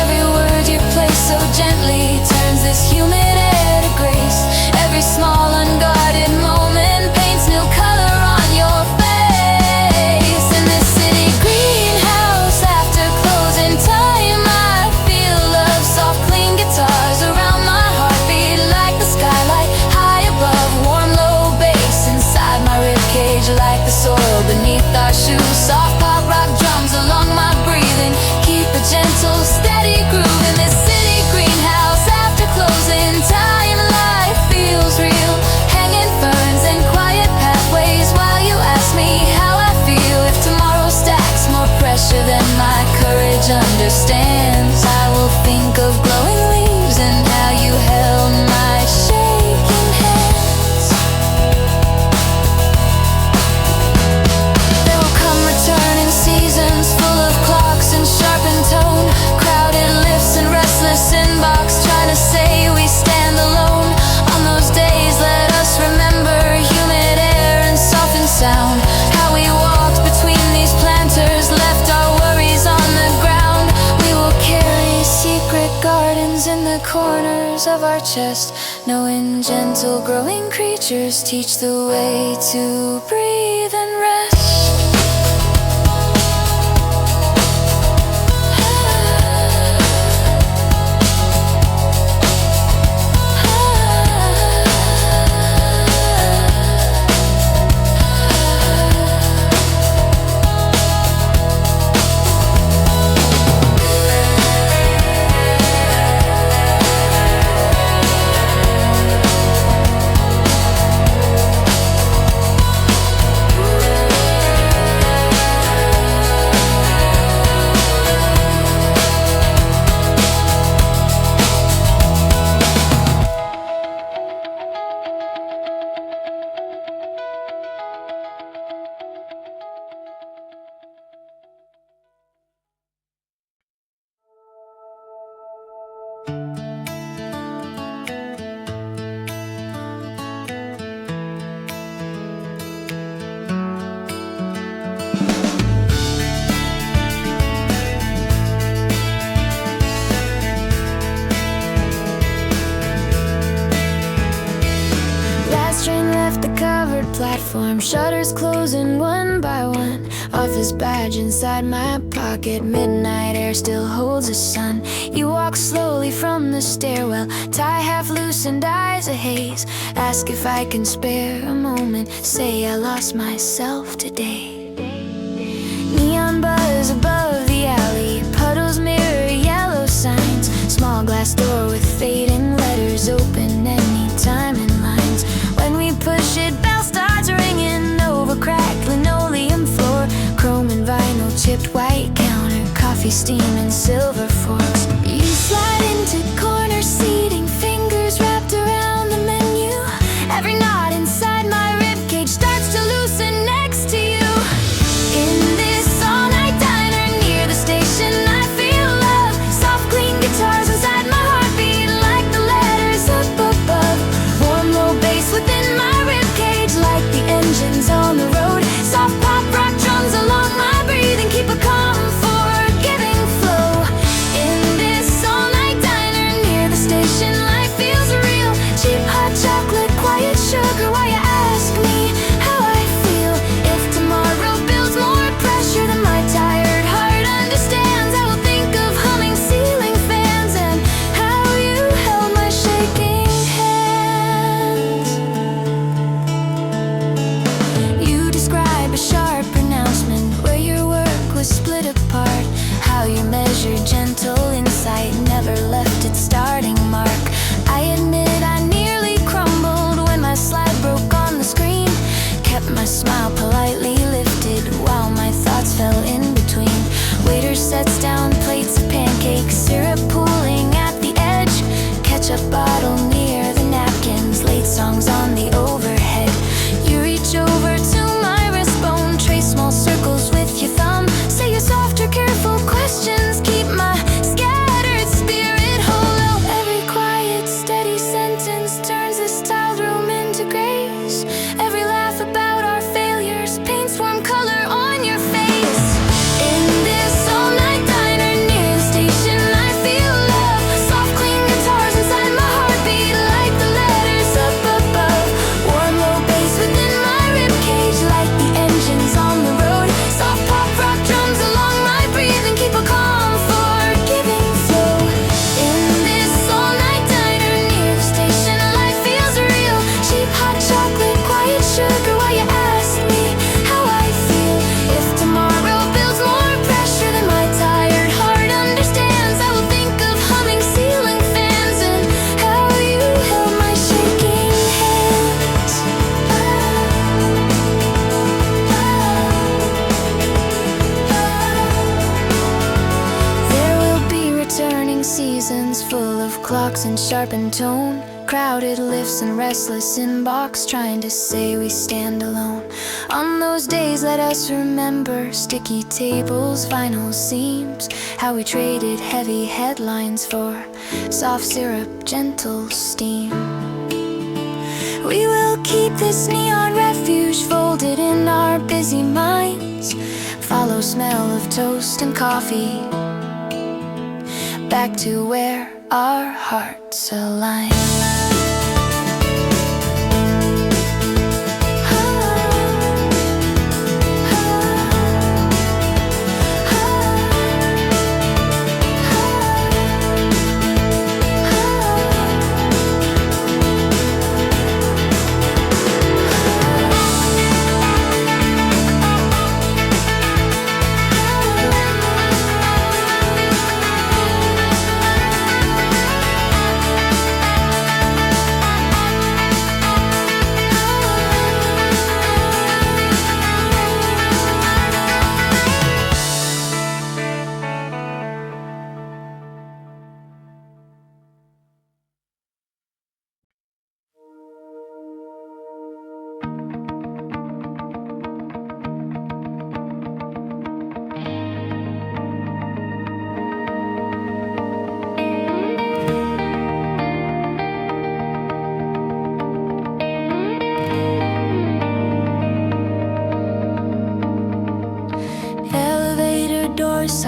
Every word you place so gently turns this humid air to grace. Every small, unguarded moment paints new color on your face. In this city greenhouse, after closing time, I feel love, soft, clean guitars around my heartbeat like the skylight high above, warm, low bass inside my ribcage like the soil beneath our shoes. Soft pop rock drums along my breathing keep a gentle, steady groove. In this city greenhouse, after closing time, life feels real. Hanging ferns and quiet pathways while you ask me how I feel. If tomorrow stacks more pressure than my courage understands, I will think of glowing leaves and how you held my shaking hands. There will come returning seasons full of clocks and sharpened tone, crowded lifts and restless inbox trying to say we stand alone. On those days let us remember humid air and softened sound, how we walked between these planters, left our worries on the ground. We will carry secret gardens in the corners of our chest, knowing gentle growing creatures teach the way to breathe and rest. Platform shutters closing one by one. Office badge inside my pocket. Midnight air still holds the sun. You walk slowly from the stairwell, tie half loosened, eyes a haze. Ask if I can spare a moment. Say I lost myself today. Neon buzz above the alley. Puddles mirror yellow signs. Small glass door with fading letters open anytime in lines. When we push it, bell starts ringing over cracked linoleum floor. Chrome and vinyl chipped white counter. Coffee steam and silver forks. You slide into corner seating, fingers wrapped around the menu. Every knot inside my ribcage starts to loosen next to you. In this all-night diner near the station, I feel love. Soft, clean guitars inside my heartbeat like the letters up above. Warm, low bass within my ribcage like the engines on the road. Soft pop rock drums along my breathing keep a calm, forgiving flow. In locks and sharpened tone, crowded lifts and restless inbox, trying to say we stand alone. On those days let us remember sticky tables, vinyl seams, how we traded heavy headlines for soft syrup, gentle steam. We will keep this neon refuge folded in our busy minds, follow smell of toast and coffee, back to where our hearts align.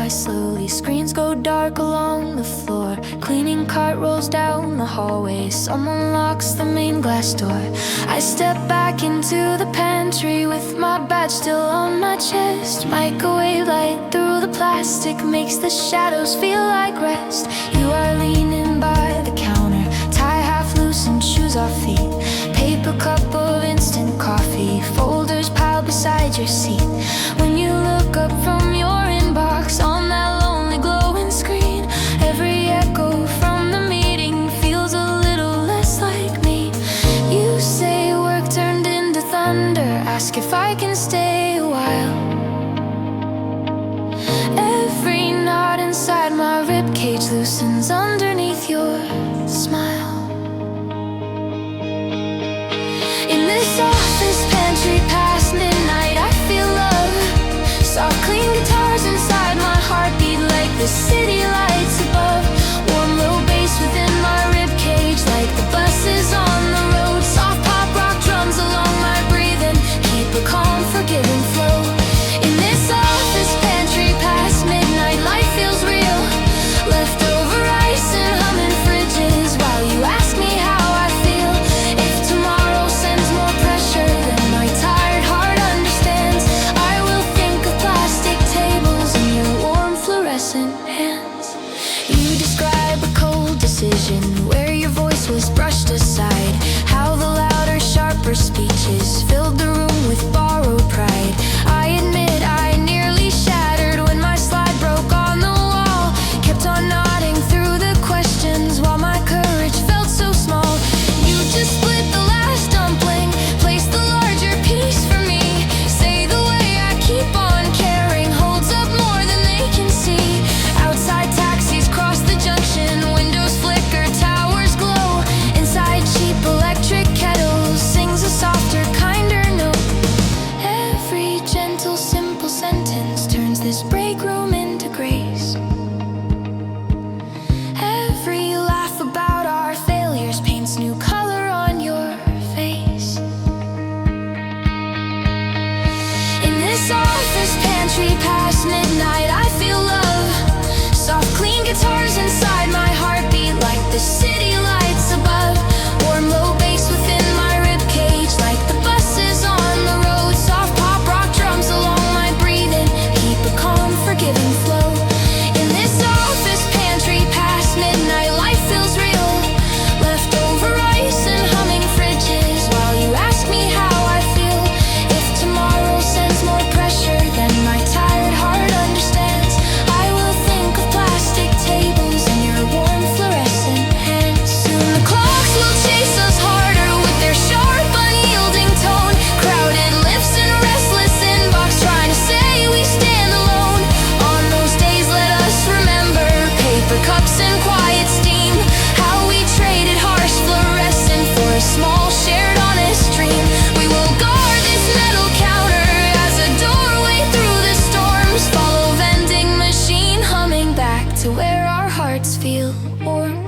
Slowly, screens go dark along the floor. Cleaning cart rolls down the hallway. Someone locks the main glass door. I step back into the pantry with my badge still on my chest. Microwave light through the plastic makes the shadows feel like rest. You are leaning by the counter, tie half loose and shoes off feet. Paper cup of instant coffee, folders piled beside your seat. When you look up from your inbox on that lonely glowing screen, every echo from the meeting feels a little less like me. You say work turned into thunder, ask if I can stay a while. Every knot inside my ribcage loosens underneath your smile. In this office pantry past midnight I feel love, soft clean guitars inside my heartbeat like the city lights above. Warm low bass within my ribcage like the buses on the road. Soft pop rock drums along my breathing keep a calm forgiving flow. In this office pantry past midnight life feels real, leftover ice and humming fridges while you ask me how I feel. If tomorrow sends more pressure than my tired heart understands, I will think of plastic tables and your warm fluorescent hands. You describe a cold decision where your voice was brushed aside, how the louder, sharper speeches filled the room with borrowed pride. I admit I nearly shattered when my slide broke on the wall, kept on nodding through the questions while my courage felt so small. You just split the last dumpling, place the larger piece for me, say the way I keep on caring holds up more than they can see. Outside taxis cross the junction, windows flicker, towers glow. Inside cheap electric kettles sings a softer, kinder note. Every gentle, simple sentence turns this break room into grace. Every laugh about our failures paints new color on your face. In this office pantry past midnight I feel love, soft clean guitars inside my heartbeat like the city lights above. Warm low bass within my ribcage like the buses on the road. Soft pop rock drums along my breathing keep a calm forgiving flow. In this office pantry past midnight life feels real, leftover ice and humming fridges while you ask me how I feel. If tomorrow sends more pressure than my tired heart understands, I will think of plastic tables and your warm fluorescent hands soon. feel warm.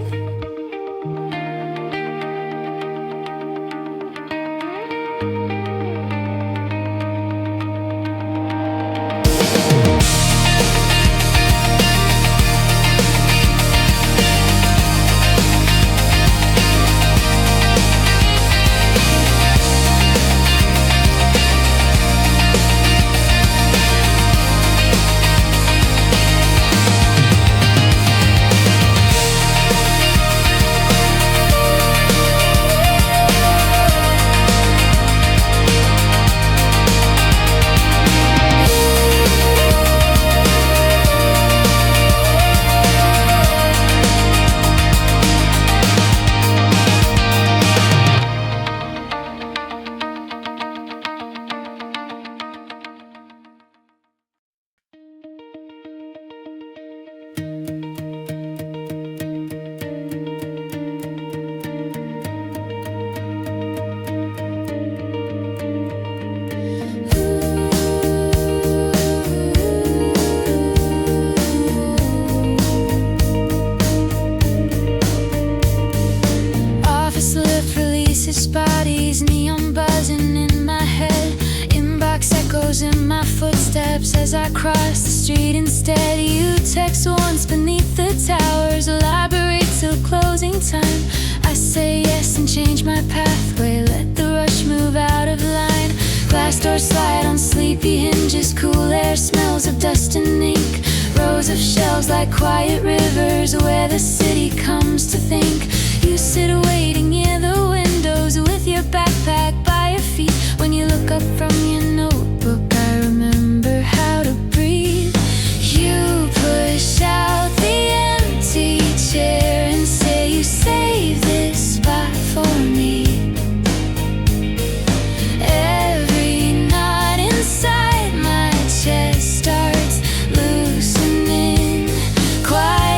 Bodies, neon buzzing in my head. Inbox echoes in my footsteps as I cross the street instead. You text once beneath the towers, a library till closing time. I say yes and change my pathway, let the rush move out of line. Glass doors slide on sleepy hinges, cool air smells of dust and ink. Rows of shelves like quiet rivers where the city comes to think. You sit waiting near the windows with your backpack by your feet. When you look up from your notebook, I remember how to breathe. You push out the empty chair and say you save this spot for me. Every knot inside my chest starts loosening quietly.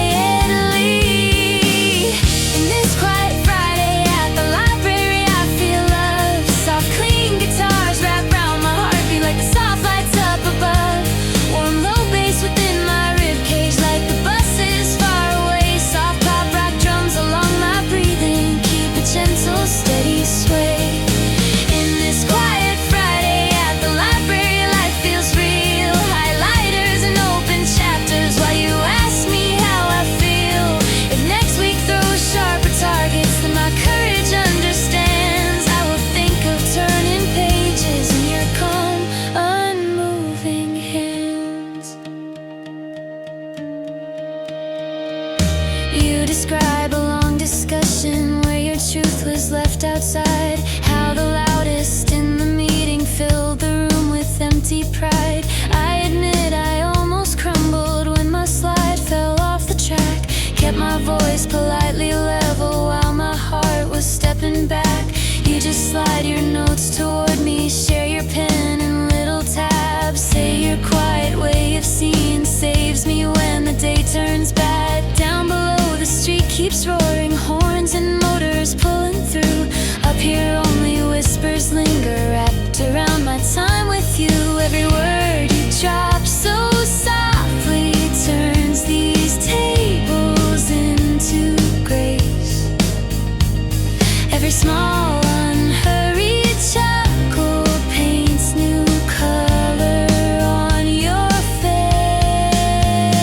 In this quiet Friday at the library, I feel love. Soft, clean guitars wrap round my heartbeat like the soft lights up above. Warm, low bass within my ribcage like the buses far away. Soft pop rock drums along my breathing keep a gentle, steady sway. In this quiet Friday at the library, life feels real. Highlighters and open chapters while you ask me how I feel. If next week throws sharper targets than my courage understands, I will think of turning pages in your calm, unmoving hands. You describe a long discussion where your truth was left outside. How the loudest in the meeting filled the room with empty pride. I admit I almost crumbled when my slide fell off the track. Kept my voice politely level while my heart was stepping back. You just slide your notes toward me, share your pen in little tabs. Say your quiet way of seeing saves me when the day turns bad. Down below the street keeps roaring, horns and motors pulling through. Up here only whispers linger, wrapped around my time with you. Every word you drop so softly turns these tables into grace. Every small unhurried chuckle paints new color on your face.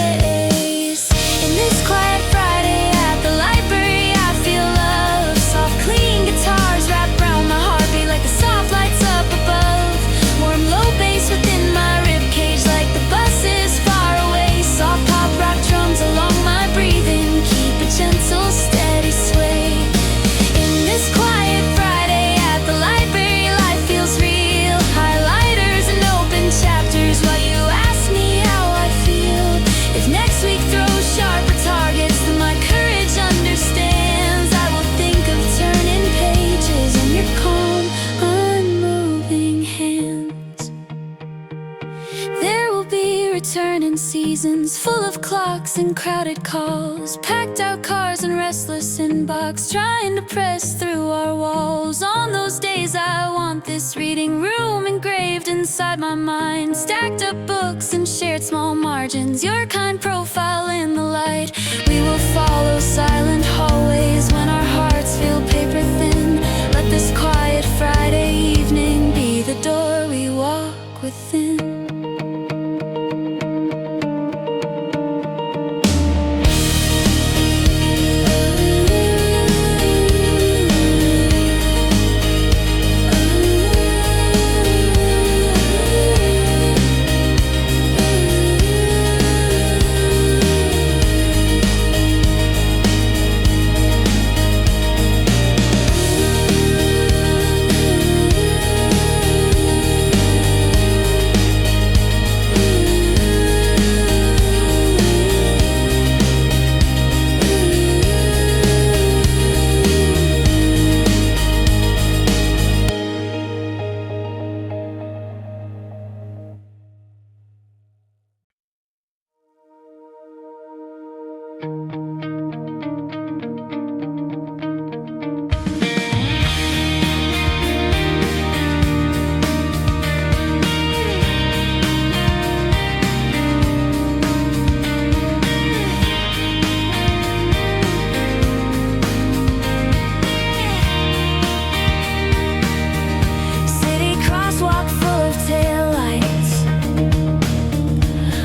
In this quiet Friday at the library, I feel love. Soft, clean guitars wrap round my heartbeat like the soft lights up above. Warm, low bass within my ribcage like the buses far away. Soft pop rock drums along my breathing keep a gentle, steady sway. In this quiet Friday at the library, life feels real. Highlighters and open chapters while you ask me how I feel. If next week throws sharper targets than my courage understands, I will think of turning pages in your calm, unmoving hands. There will be returning seasons full of clocks and crowded calls. Packed out cars and restless inbox trying to press through our walls. On those days I want this reading room engraved inside my mind. Stacked up books and shared small margins, your kind profile in the light. We will follow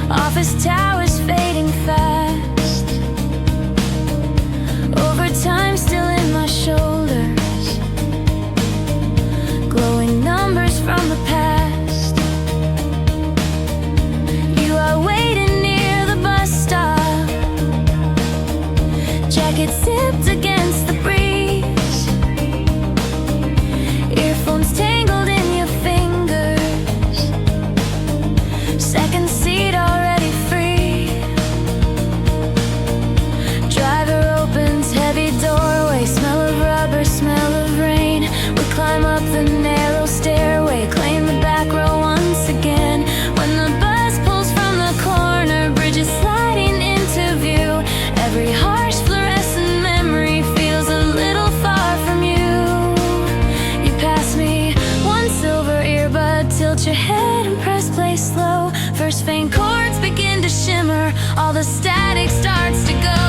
Office towers fading fast. Overtime still in my shoulders. Glowing numbers from the past. You are waiting near the bus stop. Jacket zipped against the breeze. Earphones tangled in your fingers. Second seat already free. Driver opens heavy doorway. Smell of rubber, smell of rain. We climb up the narrow stairway. Claim the back row once again. When the bus pulls from the corner, bridges sliding into view. Every harsh fluorescent memory feels a little far from you. You pass me one silver earbud. Tilt your head and press play slow. First faint chords begin to shimmer. All the static starts to go.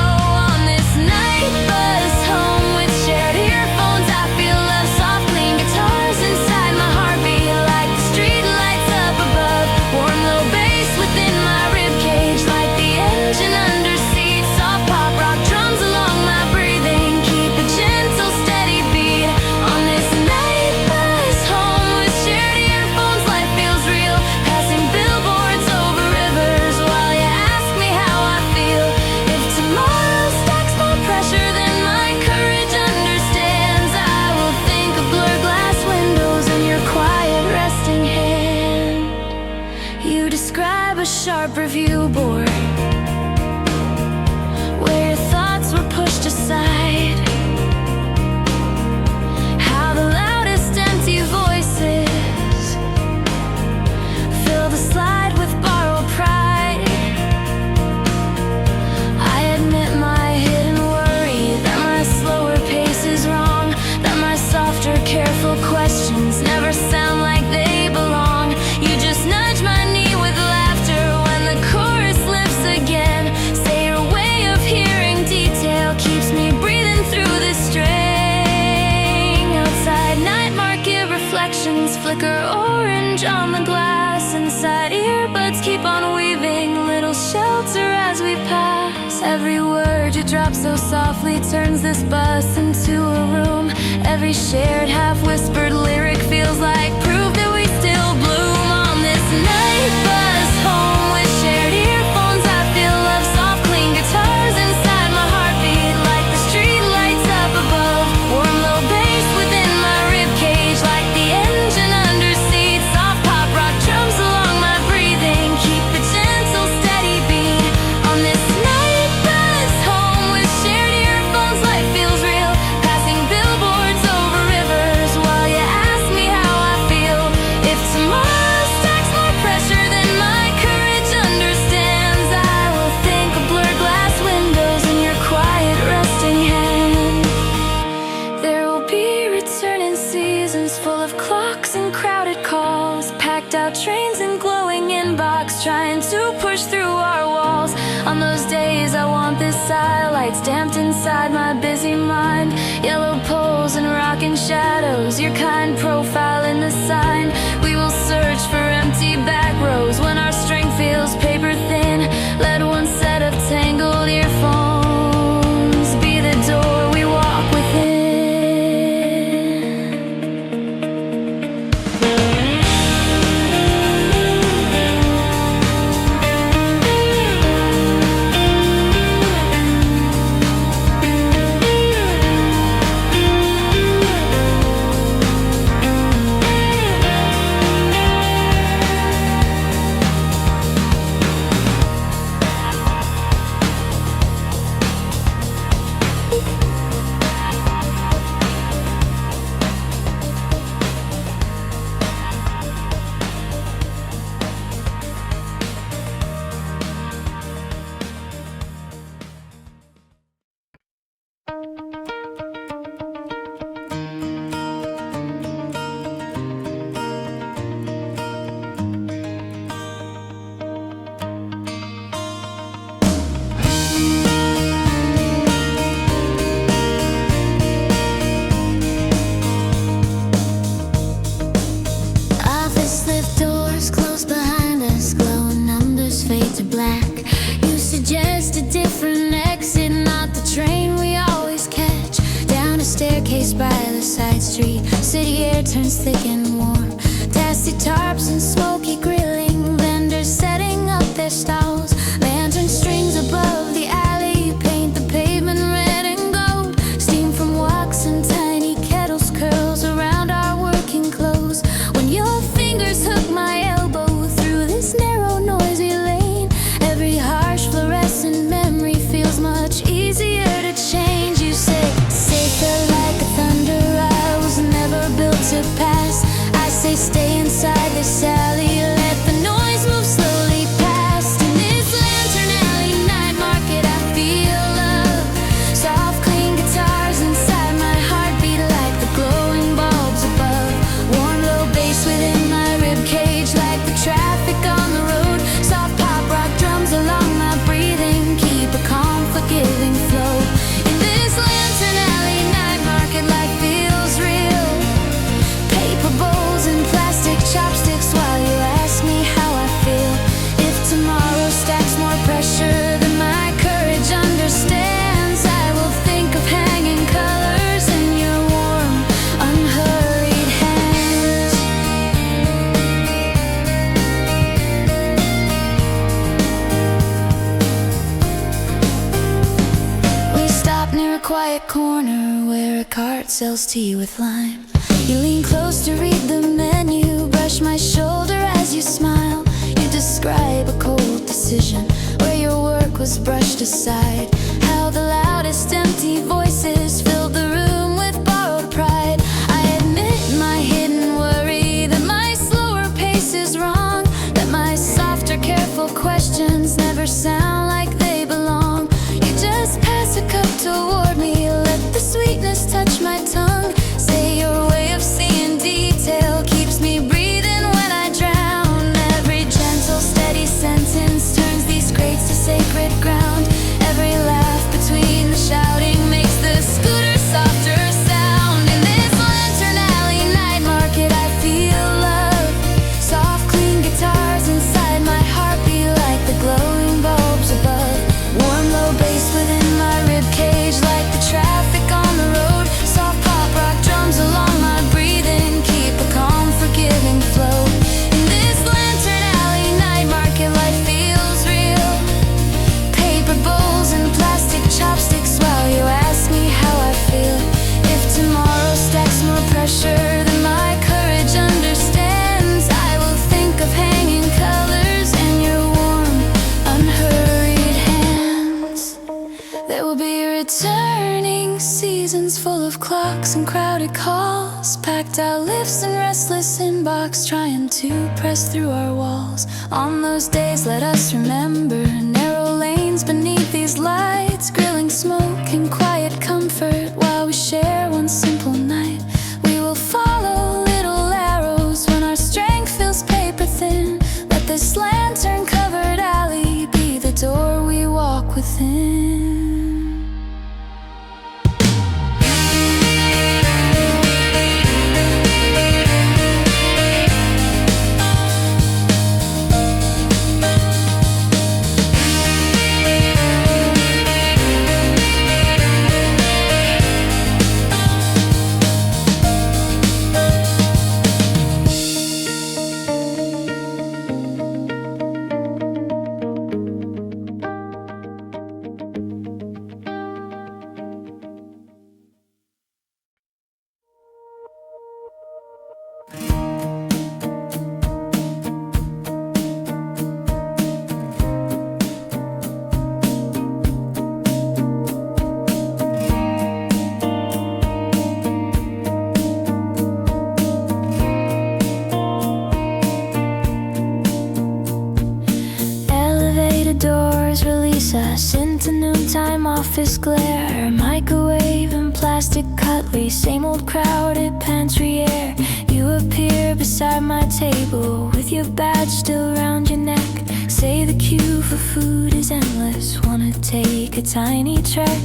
On this night bus home with shared earphones, I feel love, soft clean guitars inside my heartbeat. Like the street lights up above. Warm low bass within my ribcage. Like the engine under seat. Soft pop rock drums along my breathing. Keep a gentle steady beat. On this night bus home with shared earphones, life feels real. Passing billboards over rivers while you ask me how I feel. If tomorrow stacks more pressure than my courage understands, I will think of blurred glass windows and your quiet resting hand. You describe a sharp review board where your thoughts were pushed aside. How the loudest empty voices fill the slide with borrowed pride. I admit my hidden worry that my slower pace is wrong, that my softer, careful questions never sound like they belong. You just nudge my knee with laughter when the chorus lifts again. Say your way of hearing detail keeps me breathing through this string. Outside, night market reflections flicker orange on the glass. Inside, earbuds keep on weaving little shelter as we pass. Every word you drop so softly turns this bus into a room. Every shared half-whispered lyric feels like proof that we still bloom. On this night bus home with shared earphones, I feel love, soft clean guitars inside my heartbeat. Like the street lights up above. Warm low bass within my ribcage. Like the engine under seat. Soft pop rock drums along my breathing. Keep a gentle steady beat. On this night bus home with shared earphones, life feels real. Passing billboards over rivers while you ask me how I feel. If tomorrow stacks more pressure than my courage understands, I will think of blurred glass windows and your quiet resting hand. There will be returning seasons full of clocks and crowded calls. Packed out trains and glowing inbox trying to push through our walls. On those days I want this silence stamped inside my busy mind. Yellow poles and rocking shadows, your kind profile in the sign. We will search for empty back rows when our string feels paper thin. Let one set of tangled earphones be the door we walk within. turns thick and warm. Dusty tarps and smoky grilling, vendors setting up their stalls. Lantern strings above the alley paint the pavement red and gold. Steam from woks and tiny kettles curls around our working clothes. When your fingers hook my elbow through this narrow noisy lane, every harsh fluorescent memory feels much easier to change. You say, safer like a thunder, I was never built to pass. I say stay inside this alley, let the noise move slowly past. In this lantern alley night market I feel love. Soft clean guitars inside my heartbeat like the glowing bulbs above. Warm low bass within my rib cage like the traffic on the road. Soft pop rock drums along my breathing keep a calm forgiving flow. In this lantern alley night market life feels real. Paper bowls and plastic chopsticks while you ask me how I feel. If tomorrow stacks more pressure than my courage understands, I will think of hanging colors in your warm, unhurried hands. We stop near a quiet corner where a cart sells tea with lime. You lean close to read the menu, brush my shoulder as you smile. You describe a cold decision where your work was brushed aside. How the loudest empty voices filled the room with borrowed pride. I admit my hidden worry that my slower pace is wrong, that my softer careful questions never sound like they belong. You just pass a cup toward me, let the sweetness touch my tongue. Say your way of seeing detail keeps me breathing when I drown. Every gentle steady sentence turns these crates to sacred ground. Every laugh between the shouting makes the scooter softer sound. In this lantern alley night market I feel love. Soft clean guitars inside my heartbeat like the glowing bulbs above. Warm low bass within my rib cage like the traffic on the road. Soft pop rock drums along my breathing keep a calm forgiving flow. In this lantern alley night market life feels real. Paper bowls and plastic chopsticks while you ask me how I feel. If tomorrow stacks more pressure than my courage understands, I will think of hanging colors in your warm, unhurried hands. There will be returning seasons full of clocks and crowded calls, packed out lifts and restless inbox trying to press through our walls. On those days let us remember narrow lanes beneath these lights, grilling smoke in quiet comfort while we share one simple night. We will follow little arrows when our strength feels paper thin. Let this lantern covered alley be the door we walk within. us into noontime office glare. Microwave and plastic cutlery, same old crowded pantry air. You appear beside my table with your badge still around your neck. Say the queue for food is endless, wanna take a tiny trek.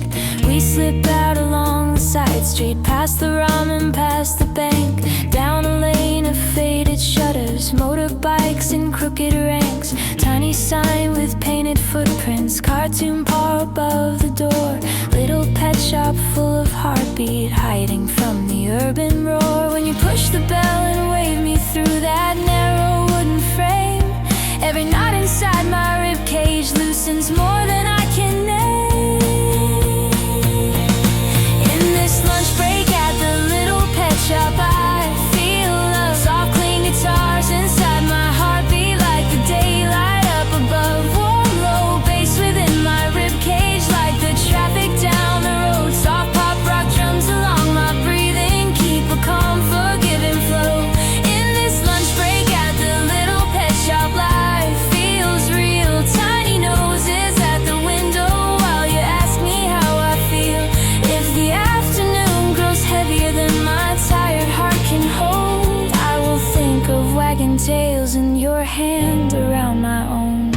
We slip out along the side street, past the ramen, past the bank, down a lane of faded shutters, motorbikes in crooked ranks. Tiny sign with painted footprints, cartoon paw above the door. Little pet shop full of heartbeat, hiding from the urban roar. When you push the bell and wave me through that narrow wooden frame, every knot inside my ribcage loosens more than I can name. In this lunch break at the little pet shop, I feel love, soft clean guitars inside my heartbeat like the daylight up above. Warm low bass within my ribcage like the traffic down the road. Soft pop rock drums along my breathing keep a calm forgiving flow. In this lunch break at the little pet shop, life feels real. Tiny noses at the window while you ask me how I feel. If the afternoon grows heavier than my tired heart can hold, I will think of wagging tails and your hand around my own.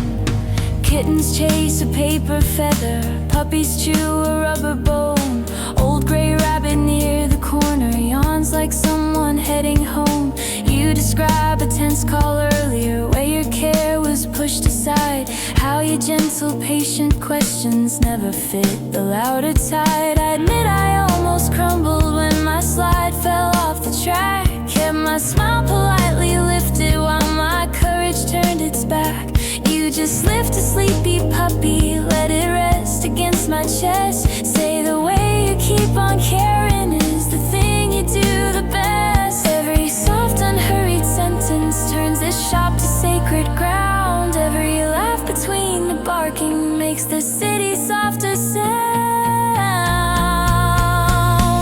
Kittens chase a paper feather, puppies chew a rubber bone. Old gray rabbit near the corner yawns like someone heading home. You describe a tense call earlier where your care was pushed aside. How your gentle, patient questions never fit the louder tide. I admit I almost crumbled when my slide fell off the track. Kept my smile politely lifted while my courage turned its back. You just lift a sleepy puppy, let it rest against my chest. Say the way you keep on caring is the thing you do the best. Every soft unhurried sentence turns this shop to sacred ground. Every laugh between the barking makes the city softer sound.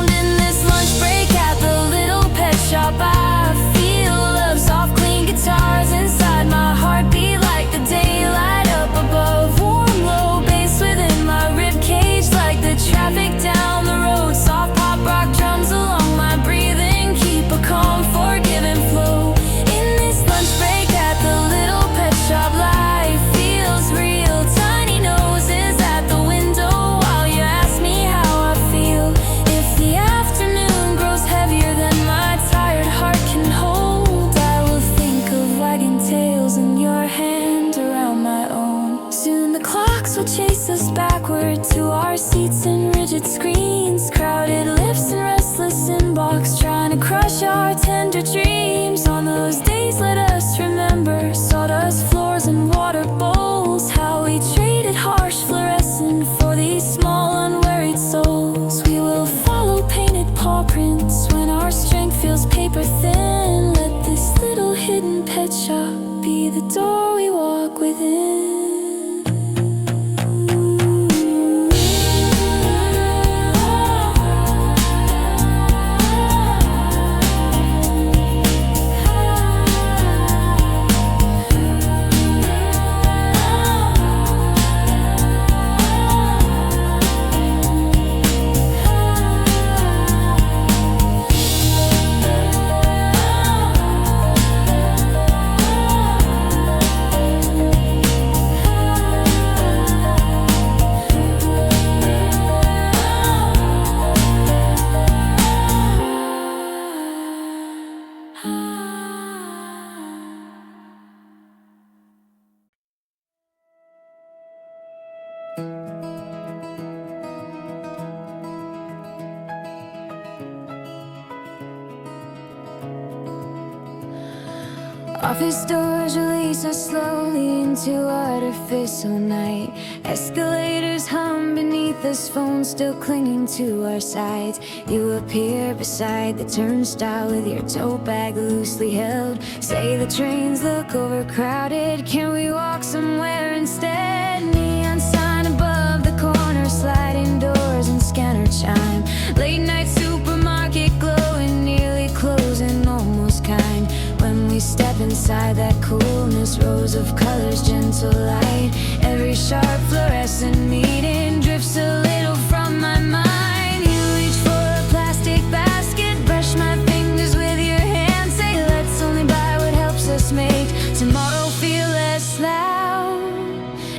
In this lunch break at the little pet shop, I feel love, soft clean guitars inside my heartbeat like the daylight up above. Warm low bass within my ribcage like the traffic down the road. Soft pop rock drums along my breathing keep a calm forgiving flow. In this lunch break at the little pet shop, life feels real. Tiny noses at the window while you ask me how I feel. If the afternoon grows heavier than my tired heart can hold, I will think of wagging tails and your hand around my own. Soon the clocks will chase us backward to our seats and rigid screens. Crowded lips and restless inbox trying to crush our tender dreams. On those days let us remember sawdust floors and water bowls. How we traded harsh fluorescent for these small unworried souls. We will follow painted paw prints when our strength feels paper thin. Let this little hidden pet shop be the door we walk within. Office doors release us slowly into artificial night. Escalators hum beneath us, phones still clinging to our sides. You appear beside the turnstile with your tote bag loosely held. Say the trains look overcrowded, can we walk somewhere instead? Neon sign above the corner, sliding doors and scanner chime. Late night supermarket glowing, nearly closing, almost kind. When we step inside that coolness, rows of colors, gentle light. Every sharp fluorescent meeting drifts a little from my mind. You reach for a plastic basket, brush my fingers with your hand. Say let's only buy what helps us make tomorrow feel less loud.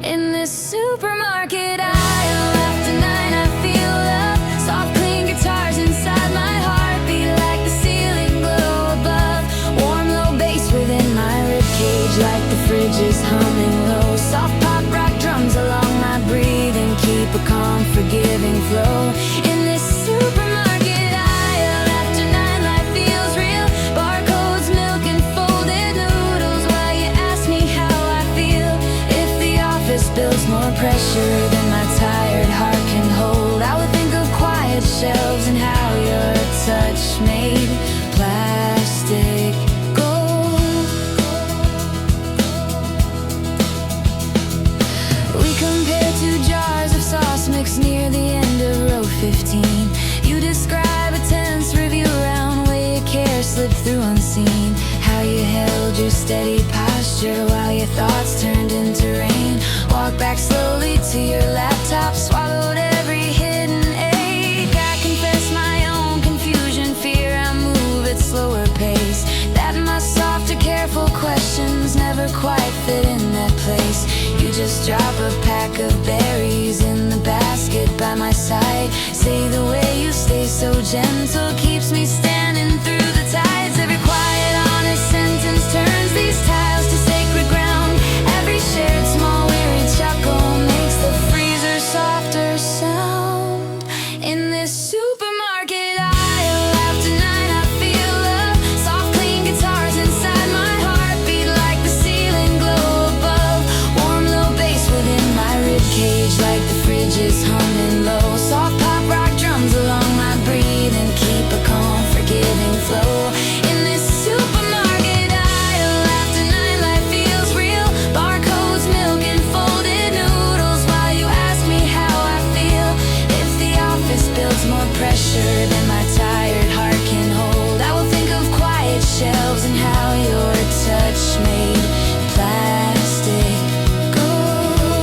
In this supermarket aisle after 9 I feel love, soft clean guitars inside my heartbeat like the ceiling glow above. Warm low bass within my ribcage like the fridge is humming low. Soft pop rock drums along my breathing keep a calm forgiving flow. In this side. Say the way you stay so gentle keeps me standing through the tides. Every quiet, honest sentence turns these tiles to sacred ground. Every shared small weary chuckle makes the freezer softer sound. In this supermarket aisle after night I feel love. Soft clean guitars inside my heartbeat like the ceiling glow above. Warm low bass within my ribcage like the fridge is humming low. Soft pop rock drums along my breathing keep a calm forgiving flow. In this supermarket aisle after night life feels real. Barcodes, milk and folded noodles while you ask me how I feel. If the office builds more pressure than my tired heart can hold, I will think of quiet shelves and how your touch made plastic gold.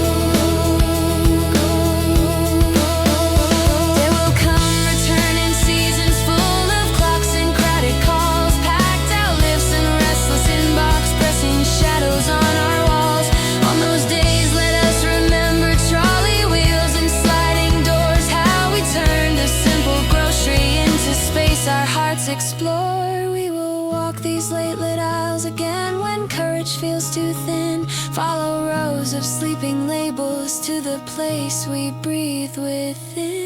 There will come returning seasons full of clocks and credit calls, packed out lifts and restless inbox pressing shadows on our walls. On those days let us remember trolley wheels and sliding doors, how we turned a simple grocery into space our hearts explore. We will walk these late lit aisles again when courage feels too thin. Follow rows of sleeping labels to the place we breathe within.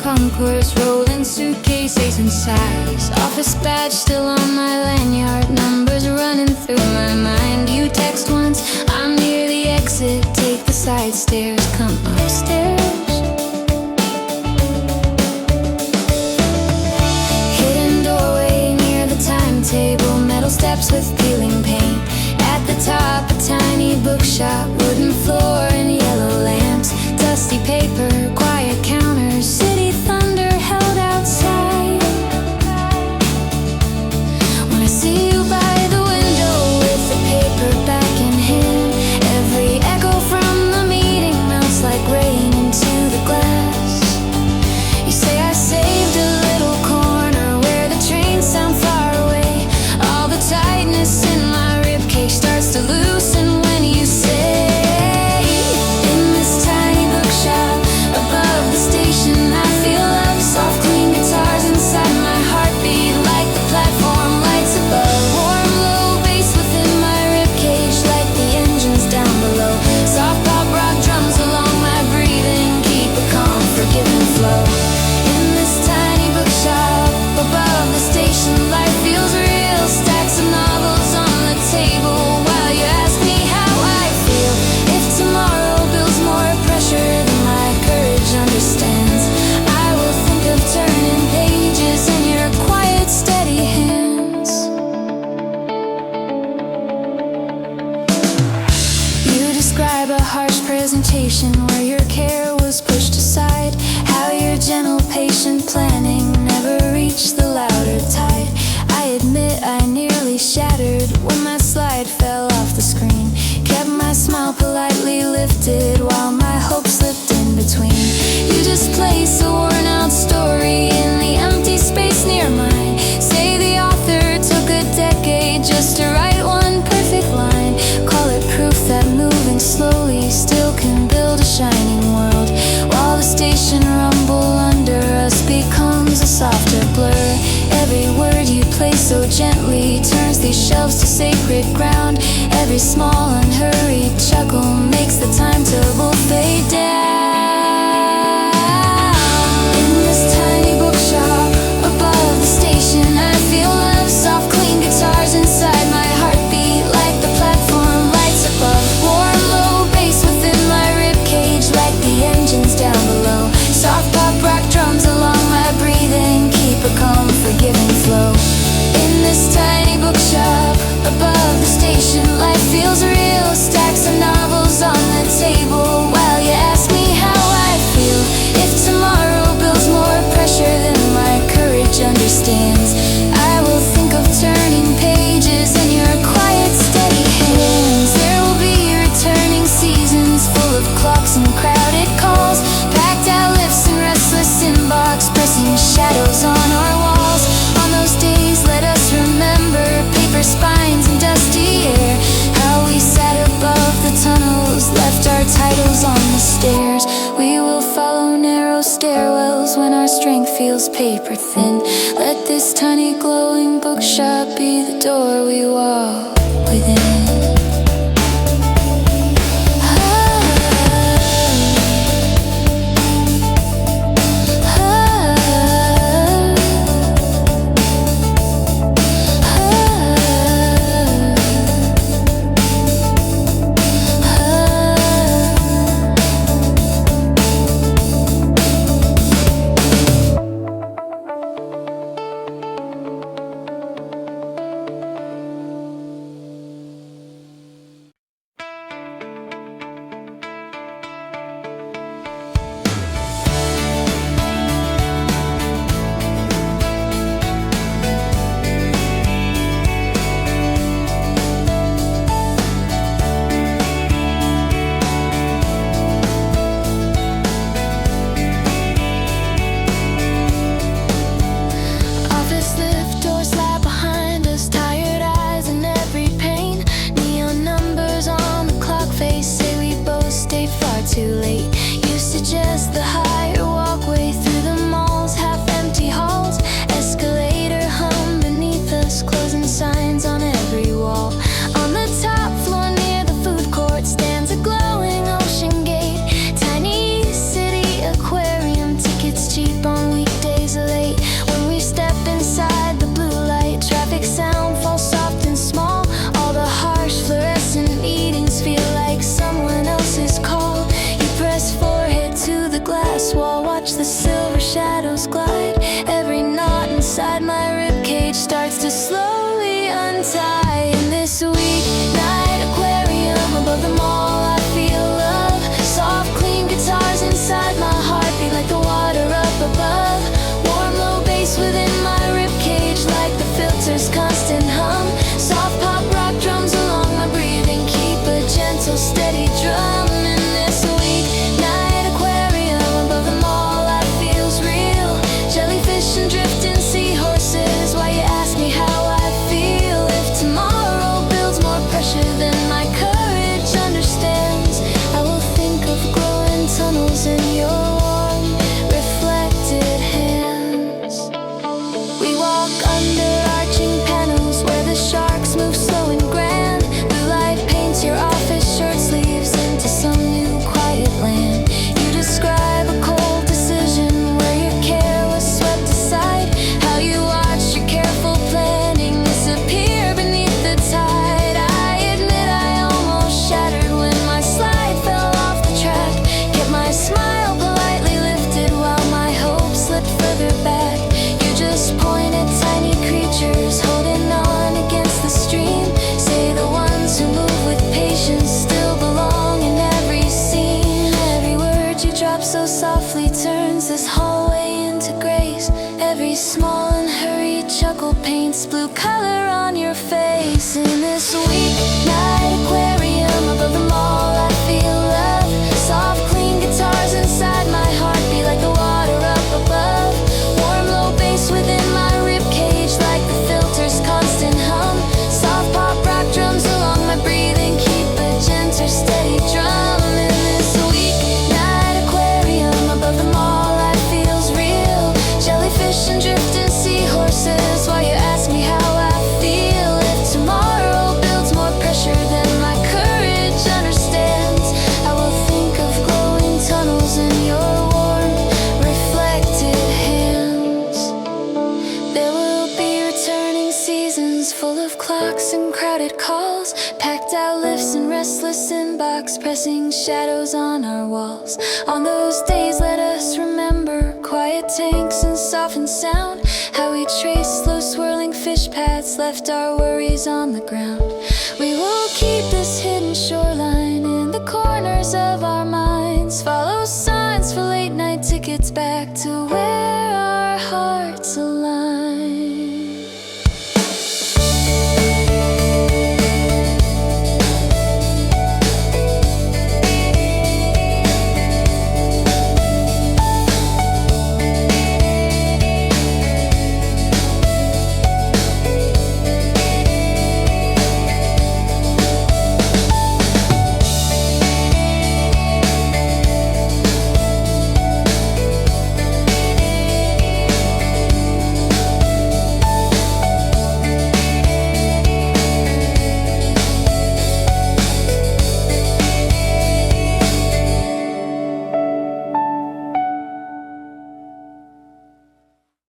Concourse, rolling suitcases and size. Office badge still on my lanyard, numbers running through my mind. You text once, I'm near the exit. Take the side stairs, come upstairs. Hidden doorway near the timetable, metal steps with peeling paint. At the top, a tiny bookshop, wooden floor and yellow lamps. Dusty paper, quiet counters, city thunder held outside. When I see you by the window with the paperback in hand, every echo from the meeting melts like rain into the glass. You say I saved a little corner where the trains sound far away. All the tightness in my ribcage starts to loosen when you say, in this tiny bookshop above the station I feel love. Soft clean guitars inside my heartbeat like the platform lights above. Warm low bass within my ribcage like the engines down below. Soft pop rock drums along my breathing keep a calm forgiving flow. In this tiny bookshop above the station life feels real. Stacks of novels on the table while you ask me how I feel. If tomorrow builds more pressure than my courage understands, I will think of turning pages in your quiet steady hands. You describe a harsh presentation where your care was pushed aside, how your gentle patient planning never reached the louder tide. I admit I nearly shattered when my slide fell off the screen. Kept my smile politely lifted while my hopes slipped in between. You displace a worn out story in the empty space near mine. Say the author took a decade just to write one perfect line. chuckle makes the timetable fade down. In this tiny bookshop above the station, I feel love, soft clean guitars inside my heartbeat like the platform lights above. Warm low bass within my ribcage like the engines down below. Soft pop rock drums along my breathing keep a calm, forgiving flow. In this tiny bookshop above the station, life feels real. Stacks of novels on the table while you ask me how I feel. If tomorrow builds more pressure than my courage understands, I will think of turning pages in your quiet, steady hands. There will be returning seasons full of clocks and crowded calls, packed out lips and restless inbox, pressing shadows on our walls. On those days, let us remember paper spines and dusty air, how we sat above the tunnels, left our titles on the stairs. We will follow narrow stairwells when our strength feels paper thin. Let this tiny glowing bookshop be the door we walk within. Too late. You suggest the higher walkway through the mall's half-empty halls. Escalator hum beneath us, closing signs on every wall. On the top floor near the food court stands a glowing ocean gate. Tiny city aquarium, tickets cheap on weekdays late. When we step inside the blue light, traffic sound falls soft and small. All the harsh fluorescent meetings feel like someone else's call. Press forehead to the glass wall, watch the silver shadows glide. Every knot inside my ribcage starts to slowly untie. In this weeknight aquarium above the mall, I feel love. Soft, clean guitars inside my heartbeat like the water up above. Warm, low bass within my ribcage like the filter's constant hum. Soft pop rock drums along my breathing keep a gentle, steady drum. In this night aquarium above the mall, life feels real. Jellyfish and drifting seahorses. Why you ask me how I feel? If tomorrow builds more pressure than my courage understands, I will think of glowing tunnels in your warm, reflected hands. We walk under arching panels where the sharks move slow and grand. Blue light paints your office shirt sleeves useless inbox, pressing shadows on our walls. On those days, let us remember quiet tanks and softened sound. How we traced slow swirling fish paths, left our worries on the ground. We will keep this